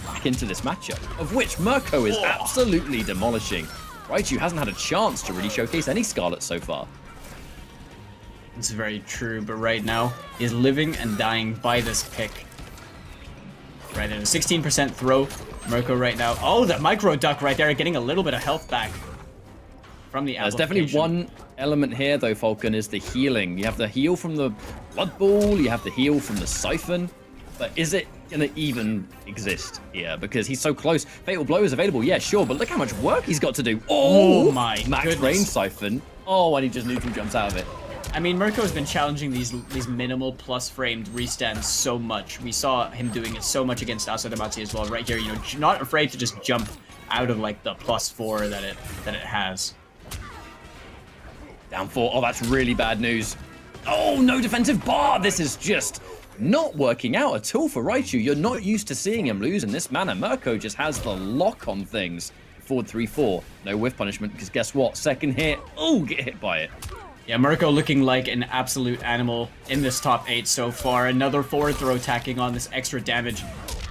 Speaker 1: back into this matchup, of which Murko is absolutely demolishing. Raichu hasn't had a chance to really showcase any Skarlet so far.
Speaker 5: It's very true, but right now, he's living and dying by this pick. Right in a 16% throw. Murko right now. Oh, the micro duck right there, getting a little bit of health back from the
Speaker 1: There's definitely one element here, though, Falcon, is the healing. You have the heal from the Blood Ball, you have the heal from the Siphon, but is it going to even exist here? Because he's so close. Fatal Blow is available, yeah, sure, but look how much work he's got to do. Oh my Max Rain Siphon. Oh, and he just neutral jumps out of it.
Speaker 5: I mean, Murko has been challenging these minimal plus framed restands so much. We saw him doing it so much against Asodimazze as well, right here. You know, not afraid to just jump out of like the +4 that it has.
Speaker 1: Down 4. Oh, that's really bad news. Oh, no defensive bar. This is just not working out at all for Raichu. You're not used to seeing him lose in this manner. Murko just has the lock on things. Forward 3-4. No whiff punishment because guess what? Second hit. Oh, get hit by it.
Speaker 5: Yeah, Murko looking like an absolute animal in this top 8 so far. Another forward throw tacking on this extra damage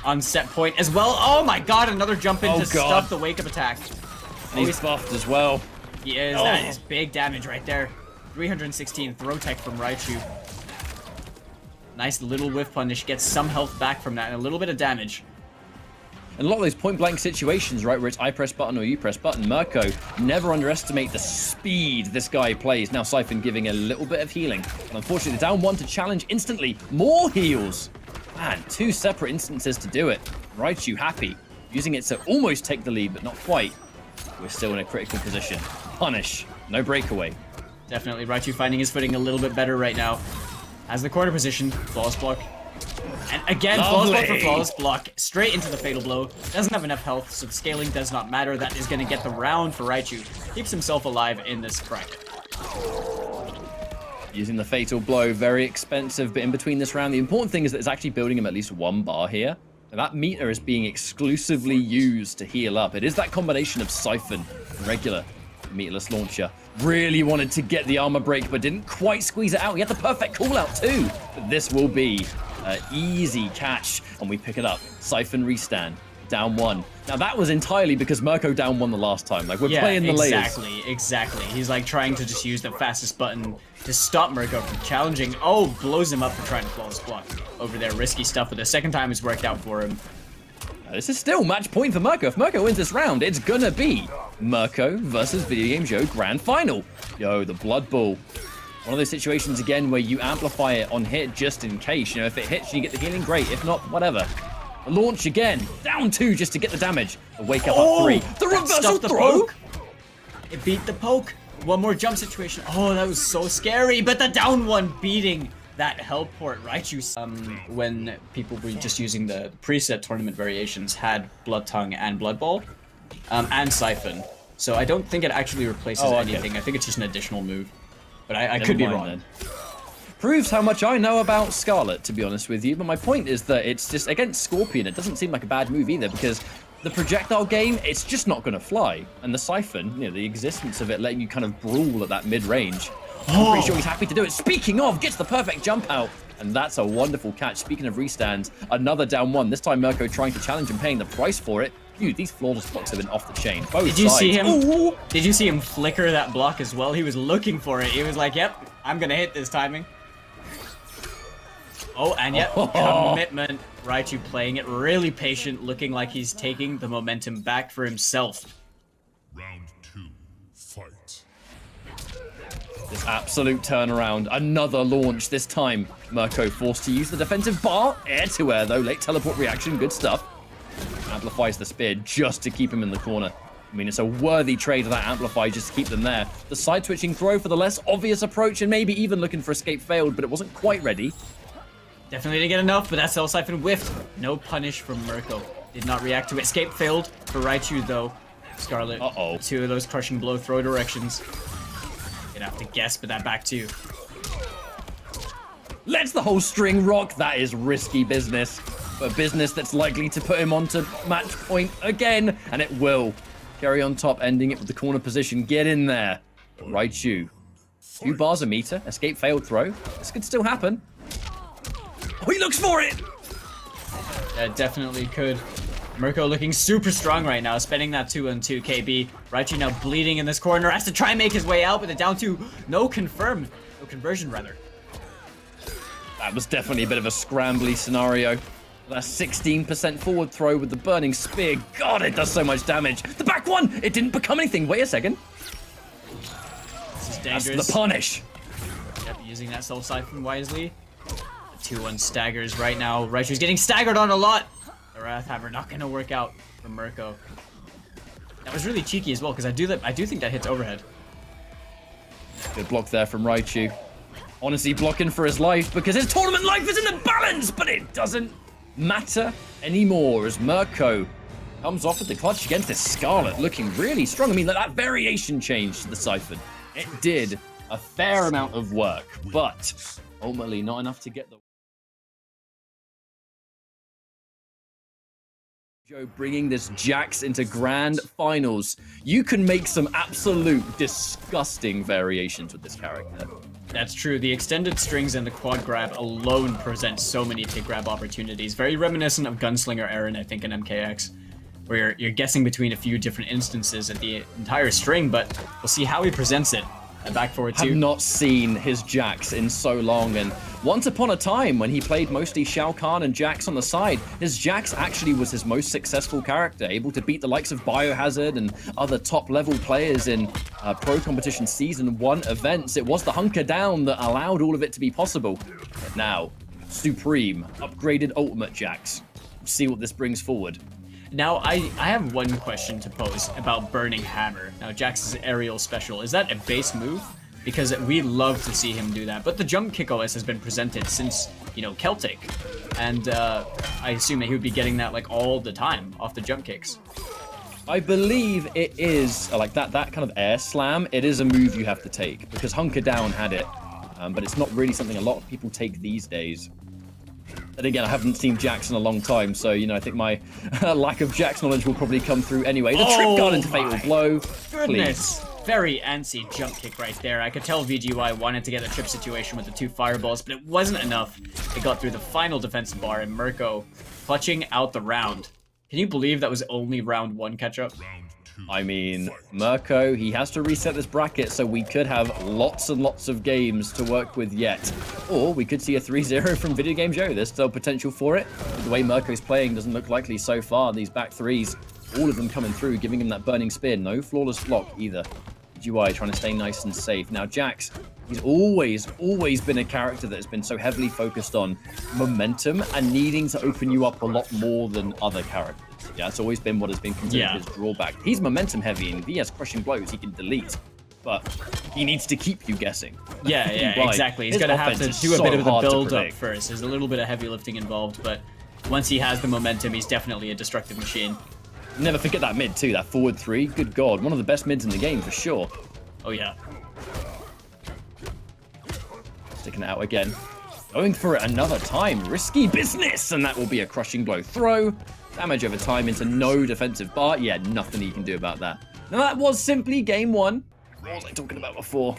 Speaker 5: on set point as well. Oh my god, another jump in to stuff the wake-up attack.
Speaker 1: And he's buffed as well.
Speaker 5: He is. That is big damage right there. 316 throw tech from Raichu. Nice little whiff punish. Gets some health back from that and a little bit of damage.
Speaker 1: And a lot of those point-blank situations, right, where it's I press button or you press button, Murko, never underestimate the speed this guy plays. Now Siphon giving a little bit of healing. And unfortunately, down 1 to challenge instantly. More heals. Man, 2 separate instances to do it. Raichu happy. Using it to almost take the lead, but not quite. We're still in a critical position. Punish. No breakaway.
Speaker 5: Definitely Raichu finding his footing a little bit better right now. Has the corner position. Flawless block. And again, flawless block for flawless block. Straight into the fatal blow. Doesn't have enough health, so the scaling does not matter. That is going to get the round for Raichu. Keeps himself alive in this bracket.
Speaker 1: Using the fatal blow, very expensive, but in between this round, the important thing is that it's actually building him at least 1 bar here. And that meter is being exclusively used to heal up. It is that combination of Siphon and regular meterless launcher. Really wanted to get the armor break, but didn't quite squeeze it out. He had the perfect call out too. But this will be an easy catch, and we pick it up. Siphon restand. down 1. Now that was entirely because Murko down 1 the last time. Like, we're playing the layers.
Speaker 5: Exactly. He's like trying to just use the fastest button to stop Murko from challenging. Oh, blows him up for trying to flawless block over there. Risky stuff, but the second time it's worked out for him.
Speaker 1: This is still match point for Murko. If Murko wins this round, it's gonna be Murko versus VideoGamezYo Grand Final. Yo, the Blood Ball. One of those situations, again, where you amplify it on hit just in case. You know, if it hits, you get the healing, great. If not, whatever. The launch again. Down 2 just to get the damage. The wake up up 3. The reversal throw!
Speaker 5: It beat the poke. One more jump situation. Oh, that was so scary. But the down 1 beating that helport. Raichu, when people were just using the preset tournament variations, had Blood Tongue and Blood Ball, and Siphon. So I don't think it actually replaces anything. I think it's just an additional move. But I could be wrong. Then.
Speaker 1: Proves how much I know about Skarlet, to be honest with you. But my point is that it's just, against Scorpion, it doesn't seem like a bad move either, because the projectile game, it's just not going to fly. And the Siphon, you know, the existence of it letting you kind of brawl at that mid-range, I'm pretty sure he's happy to do it. Speaking of, gets the perfect jump out. And that's a wonderful catch. Speaking of restands, another down 1. This time Murko trying to challenge and paying the price for it. Dude, these flawless blocks have been off the chain. Both
Speaker 5: Did you
Speaker 1: sides.
Speaker 5: see him?
Speaker 1: Ooh.
Speaker 5: Did you see him flicker that block as well? He was looking for it. He was like, yep, I'm going to hit this timing. Oh, and yep, commitment. Raichu playing it really patient, looking like he's taking the momentum back for himself.
Speaker 3: Round 2, fight.
Speaker 1: This absolute turnaround. Another launch this time. Murko forced to use the defensive bar. Air to air though. Late teleport reaction. Good stuff. Amplifies the spear just to keep him in the corner. I mean, it's a worthy trade of that amplify just to keep them there. The side switching throw for the less obvious approach and maybe even looking for escape failed, but it wasn't quite ready.
Speaker 5: Definitely didn't get enough, but that Cell Siphon whiffed. No punish from Murko. Did not react to it. Escape failed for Raichu though. Skarlet.
Speaker 1: Uh-oh.
Speaker 5: 2 of those crushing blow throw directions. Gonna have to guess, but that back 2.
Speaker 1: Lets the whole string rock. That is risky business. But business that's likely to put him onto match point again. And it will. Carry on top, ending it with the corner position. Get in there. Raichu. 2 bars a meter. Escape failed throw. This could still happen. Oh, he looks for it!
Speaker 5: Yeah, definitely could. Murko looking super strong right now, spending that 2-on-2 KB. Raichu now bleeding in this corner, has to try and make his way out, but the down 2, no conversion rather.
Speaker 1: That was definitely a bit of a scrambly scenario. That 16% forward throw with the burning spear. God, it does so much damage. The back 1, it didn't become anything. Wait a second.
Speaker 5: This is dangerous.
Speaker 1: That's the punish.
Speaker 5: Yep, using that Soul Siphon wisely. 2-1 staggers right now. Raichu's getting staggered on a lot. The Wrath Hammer not gonna work out for Murko. That was really cheeky as well, because I do think that hits overhead.
Speaker 1: Good block there from Raichu. Honestly, blocking for his life because his tournament life is in the balance, but it doesn't matter anymore as Murko comes off with the clutch against this Skarlet, looking really strong. I mean, that variation change to the Siphon, it did a fair amount of work, but ultimately not enough to get the... Joe bringing this Jax into grand finals. You can make some absolute disgusting variations with this character.
Speaker 5: That's true. The extended strings and the quad grab alone present so many pick grab opportunities. Very reminiscent of Gunslinger Erron, I think, in MKX, where you're guessing between a few different instances at the entire string, but we'll see how he presents it. Back forward 2.
Speaker 1: I've not seen his Jax in so long, and once upon a time when he played mostly Shao Kahn and Jax on the side, his Jax actually was his most successful character, able to beat the likes of Biohazard and other top level players in Pro Competition Season 1 events. It was the hunker down that allowed all of it to be possible. But now, Supreme, upgraded Ultimate Jax. See what this brings forward.
Speaker 5: Now, I have one question to pose about Burning Hammer. Now, Jax's aerial special, is that a base move? Because we love to see him do that. But the jump kick OS has been presented since, you know, Celtic. And I assume that he would be getting that, like, all the time off the jump kicks.
Speaker 1: I believe it is, like, that kind of air slam, it is a move you have to take. Because Hunker Down had it. But it's not really something a lot of people take these days. And again, I haven't seen Jax in a long time, so, you know, I think my lack of Jax knowledge will probably come through anyway. The trip guard into Fatal Blow.
Speaker 5: Goodness.
Speaker 1: Please.
Speaker 5: Very antsy jump kick right there. I could tell VGY wanted to get the trip situation with the 2 fireballs, but it wasn't enough. It got through the final defensive bar, and Murko clutching out the round. Can you believe that was only round 1 catch-up?
Speaker 3: Round 2.
Speaker 1: I mean,
Speaker 3: Fight.
Speaker 1: Murko, he has to reset this bracket, so we could have lots and lots of games to work with yet. Or we could see a 3-0 from VideoGamezYo. There's still potential for it. The way Murko's playing doesn't look likely so far. These back threes, all of them coming through, giving him that burning spear. No flawless block either. UI trying to stay nice and safe. Now, Jax, he's always been a character that has been so heavily focused on momentum and needing to open you up a lot more than other characters. Yeah, it's always been what has been considered his drawback. He's momentum heavy, and if he has crushing blows, he can delete. But he needs to keep you guessing.
Speaker 5: Yeah, exactly. He's going to have to do a bit of the build-up first. There's a little bit of heavy lifting involved, but once he has the momentum, he's definitely a destructive machine.
Speaker 1: Never forget that mid, too. That forward 3. Good God. One of the best mids in the game, for sure.
Speaker 5: Oh, yeah.
Speaker 1: Sticking it out again. Going for it another time. Risky business! And that will be a crushing blow. Throw. Damage over time into no defensive bar. Yeah, nothing he can do about that. Now, that was simply game 1. What was I talking about before?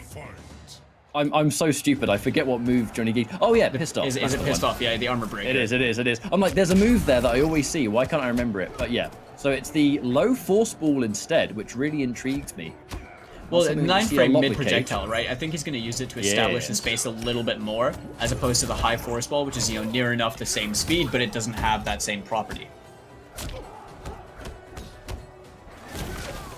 Speaker 1: I'm so stupid. I forget what move Johnny Geek. Oh, yeah, pissed off.
Speaker 5: Is it pissed off? Yeah, the armor breaker.
Speaker 1: It is. I'm like, there's a move there that I always see. Why can't I remember it? But yeah. So it's the low force ball instead, which really intrigued me.
Speaker 5: Well, 9-frame mid projectile, right? I think he's going to use it to establish the space a little bit more, as opposed to the high force ball, which is, you know, near enough the same speed, but it doesn't have that same property.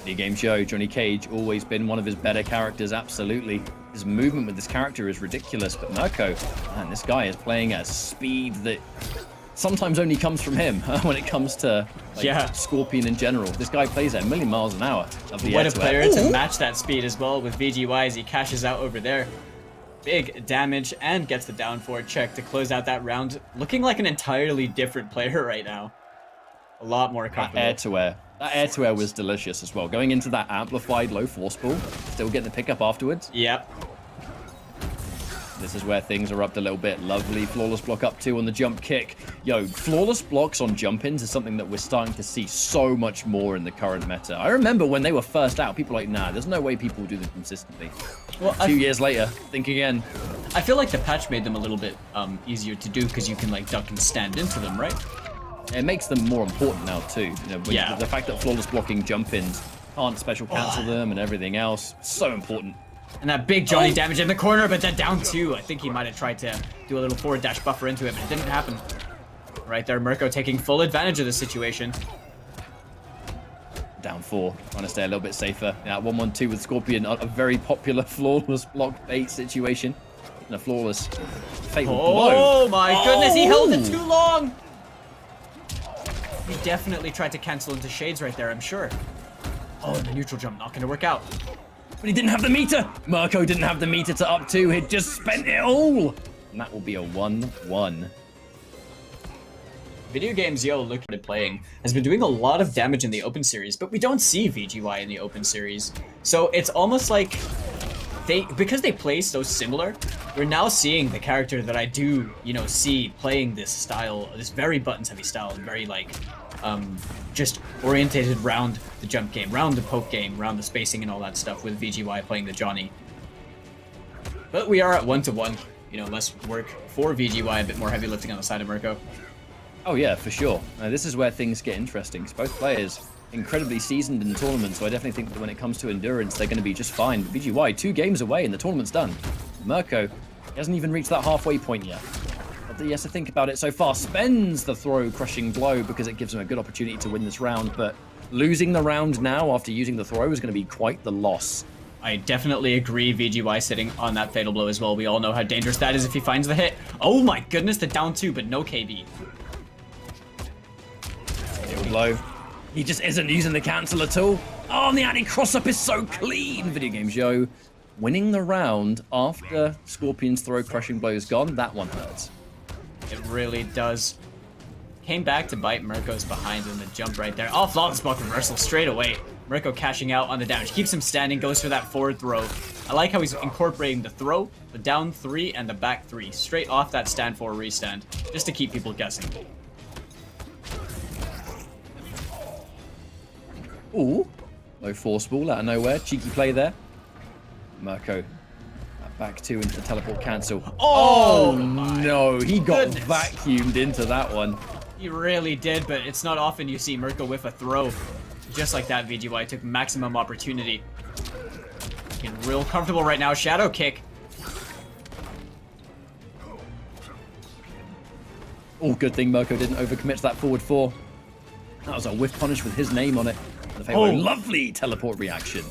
Speaker 1: VideoGamezYo, Johnny Cage, always been one of his better characters, absolutely. His movement with this character is ridiculous, but Murko, man, this guy is playing at a speed that sometimes only comes from him when it comes to Scorpion in general. This guy plays at a million miles an hour.
Speaker 5: What a player to match that speed as well with VGY as he cashes out over there. Big damage and gets the down forward check to close out that round. Looking like an entirely different player right now. A lot more comfortable.
Speaker 1: That air-to-air was delicious as well. Going into that amplified low force ball, still getting the pickup afterwards.
Speaker 5: Yep.
Speaker 1: This is where things are upped a little bit. Lovely flawless block up 2 on the jump kick. Yo, flawless blocks on jump-ins is something that we're starting to see so much more in the current meta. I remember when they were first out, people were like, nah, there's no way people do this consistently. Well, 2 years later, think again.
Speaker 5: I feel like the patch made them a little bit easier to do because you can like duck and stand into them, right?
Speaker 1: It makes them more important now too. You know, the fact that flawless blocking jump-ins can't special cancel them and everything else, so important.
Speaker 5: And that big Johnny damage in the corner, but then down 2. I think he might have tried to do a little forward dash buffer into it, but it didn't happen. Right there, Murko taking full advantage of the situation.
Speaker 1: Down 4, trying to stay a little bit safer. Yeah, 1-1-2 with Scorpion, a very popular flawless block bait situation. And a flawless fatal blow.
Speaker 5: Oh my goodness, he held it too long! He definitely tried to cancel into shades right there, I'm sure. Oh, and the neutral jump not going to work out.
Speaker 1: But he didn't have the meter! Murko didn't have the meter to up 2, he'd just spent it all! And that will be a 1-1.
Speaker 5: VideoGamezYo, look at it playing, has been doing a lot of damage in the open series, but we don't see VGY in the open series. So it's almost like because they play so similar, we're now seeing the character that I do, you know, see playing this style, this very buttons heavy style, and very like, just orientated round the jump game, round the poke game, round the spacing and all that stuff with VGY playing the Johnny. But we are at 1-1, you know, less work for VGY, a bit more heavy lifting on the side of Murko.
Speaker 1: Oh yeah, for sure. This is where things get interesting, because both players incredibly seasoned in the tournament, so I definitely think that when it comes to endurance, they're going to be just fine. VGY, 2 games away and the tournament's done. Murko, he hasn't even reached that halfway point yet. But he has to think about it so far. Spends the throw crushing blow because it gives him a good opportunity to win this round, but losing the round now after using the throw is going to be quite the loss.
Speaker 5: I definitely agree, VGY sitting on that fatal blow as well. We all know how dangerous that is if he finds the hit. Oh my goodness, the down 2, but no KB.
Speaker 1: Fatal blow. He just isn't using the cancel at all. Oh, and the anti-cross-up is so clean. VideoGamezYo winning the round after Scorpion's throw crushing blow is gone. That one hurts.
Speaker 5: It really does. Came back to bite Murko's behind in the jump right there. Oh, flawless block reversal straight away. Murko cashing out on the damage. Keeps him standing, goes for that forward throw. I like how he's incorporating the throw, the down 3, and the back 3. Straight off that stand for restand, just to keep people guessing.
Speaker 1: Ooh, low force ball out of nowhere. Cheeky play there. Murko, back 2 into the teleport cancel. Oh no, he got vacuumed into that one.
Speaker 5: He really did, but it's not often you see Murko whiff a throw. Just like that, VGY took maximum opportunity. Getting real comfortable right now. Shadow kick.
Speaker 1: Oh, good thing Murko didn't overcommit to that forward 4. That was a whiff punish with his name on it. Lovely teleport reaction.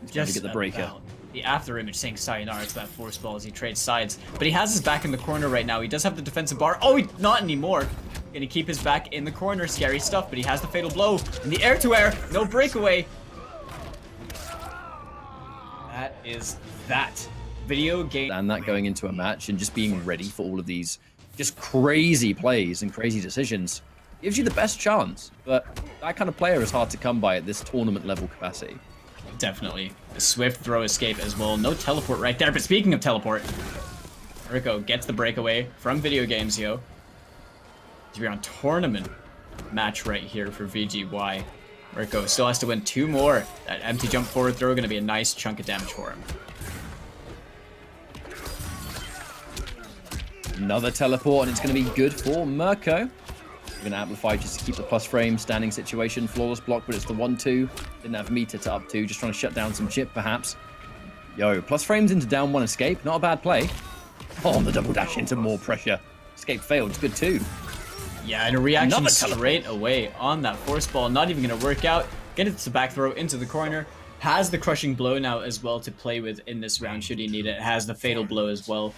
Speaker 5: Just
Speaker 1: to get the breaker.
Speaker 5: The after image saying sayonara to that force ball as he trades sides. But he has his back in the corner right now. He does have the defensive bar. Oh, not anymore. Gonna keep his back in the corner. Scary stuff, but he has the fatal blow. In the air-to-air. No breakaway. That is that. Video game.
Speaker 1: And that going into a match and just being ready for all of these just crazy plays and crazy decisions gives you the best chance. But that kind of player is hard to come by at this tournament level capacity.
Speaker 5: Definitely. A swift throw escape as well. No teleport right there. But speaking of teleport, Murko gets the breakaway from VideoGamezYo. We're on tournament match right here for VGY. Murko still has to win 2 more. That empty jump forward throw going to be a nice chunk of damage for him.
Speaker 1: Another teleport, and it's going to be good for Murko. We're going to amplify just to keep the plus frame, standing situation, flawless block, but it's the 1-2. Didn't have meter to up 2, just trying to shut down some chip, perhaps. Yo, plus frames into down 1 escape, not a bad play. Oh, the double dash into more pressure. Escape failed, it's good too.
Speaker 5: Yeah, and a reaction straight away on that force ball. Not even going to work out. Get it to back throw into the corner. Has the crushing blow now as well to play with in this round should he need it. Has the fatal blow as well.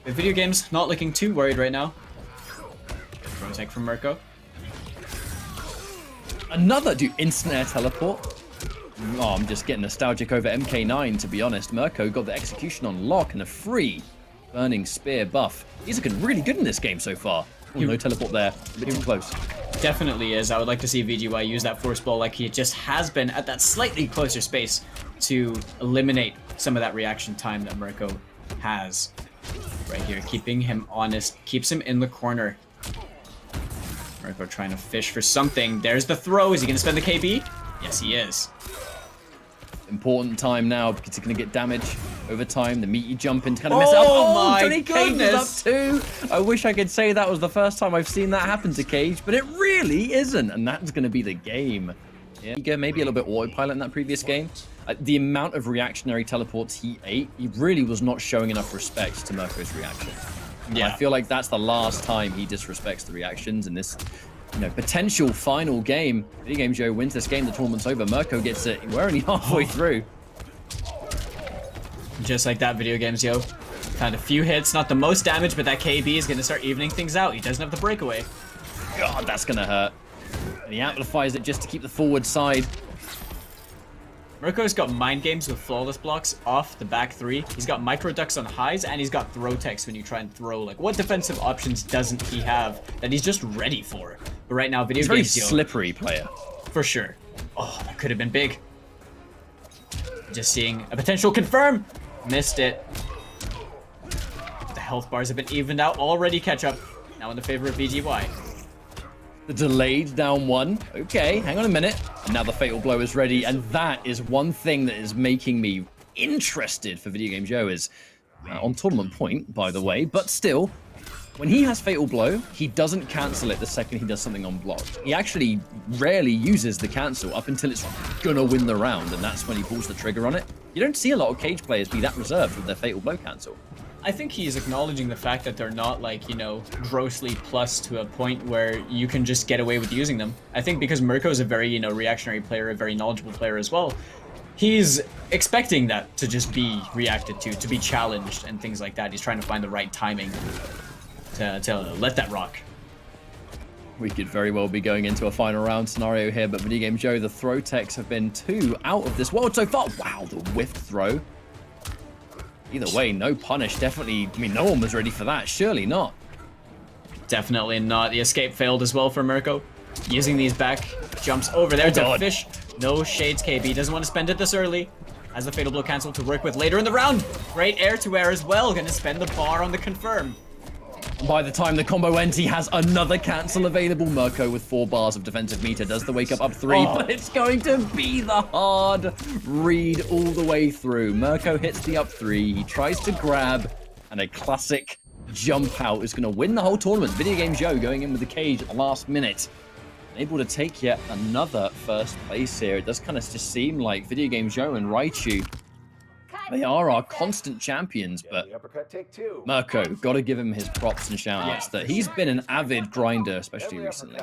Speaker 5: The video game's not looking too worried right now. Good throw tech from Murko.
Speaker 1: Another, dude, instant air teleport. Oh, I'm just getting nostalgic over MK9, to be honest. Murko got the execution on lock and a free burning spear buff. He's looking really good in this game so far. Oh, no teleport there. A bit too close.
Speaker 5: Definitely is. I would like to see VGY use that force ball like he just has been at that slightly closer space to eliminate some of that reaction time that Murko has. Right here, keeping him honest, keeps him in the corner. Murko trying to fish for something. There's the throw. Is he going to spend the KB? Yes, he is.
Speaker 1: Important time now because he's going to get damage over time. The meaty jump in to kind of mess up.
Speaker 5: Oh my
Speaker 1: Johnny
Speaker 5: goodness!
Speaker 1: Cage is up too. I wish I could say that was the first time I've seen that happen to Cage, but it really isn't, and that's going to be the game. Yeah, maybe a little bit autopilot in that previous game. The amount of reactionary teleports he ate, he really was not showing enough respect to Murko's reaction.
Speaker 5: Yeah,
Speaker 1: I feel like that's the last time he disrespects the reactions in this, potential final game. VideoGamezYo wins this game, the tournament's over. Murko gets it. We're only halfway through.
Speaker 5: Just like that, VideoGamezYo. Found a few hits, not the most damage, but that KB is going to start evening things out. He doesn't have the breakaway.
Speaker 1: God, that's going to hurt. And he amplifies it just to keep the forward side.
Speaker 5: Murko's got mind games with flawless blocks off the back 3. He's got micro ducks on highs, and he's got throw techs when you try and throw. Like, what defensive options doesn't he have that he's just ready for? But right now,
Speaker 1: He's a very slippery player.
Speaker 5: For sure. Oh, that could have been big. Just seeing a potential confirm. Missed it. The health bars have been evened out. Already catch up. Now in the favor of VGY.
Speaker 1: The delayed down 1. Okay, hang on a minute. Now the fatal blow is ready, and that is one thing that is making me interested for VideoGamezYo is on tournament point, by the way, but still, when he has fatal blow, he doesn't cancel it the second he does something unblocked. He actually rarely uses the cancel up until it's gonna win the round, and that's when he pulls the trigger on it. You don't see a lot of Cage players be that reserved with their fatal blow cancel.
Speaker 5: I think he's acknowledging the fact that they're not, like, grossly plus to a point where you can just get away with using them. I think because Murko is a very, reactionary player, a very knowledgeable player as well, he's expecting that to just be reacted to be challenged and things like that. He's trying to find the right timing to let that rock.
Speaker 1: We could very well be going into a final round scenario here, but VideoGamezYo, the throw techs have been 2 out of this world so far. Wow, the whiff throw. Either way, no punish. Definitely, no one was ready for that. Surely not.
Speaker 5: Definitely not. The escape failed as well for Murko. Using these back jumps over there to fish. No shades KB. Doesn't want to spend it this early. Has the fatal blow cancel to work with later in the round. Great air-to-air as well. Going to spend the bar on the confirm.
Speaker 1: By the time the combo ends, he has another cancel available. Murko with 4 bars of defensive meter does the wake up 3, but it's going to be the hard read all the way through. Murko hits the up 3, he tries to grab, and a classic jump out is going to win the whole tournament. VideoGamezYo going in with the cage at the last minute. Able to take yet another first place here. It does kind of just seem like VideoGamezYo and Raichu, they are our constant champions, but Murko, got to give him his props and shout-outs that he's been an avid grinder, especially recently.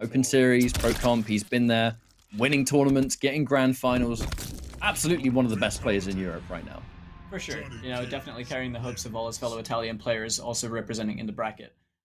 Speaker 1: Open Series, Pro Comp, he's been there, winning tournaments, getting grand finals. Absolutely one of the best players in Europe right now.
Speaker 5: For sure. You know, definitely carrying the hopes of all his fellow Italian players, also representing in the bracket.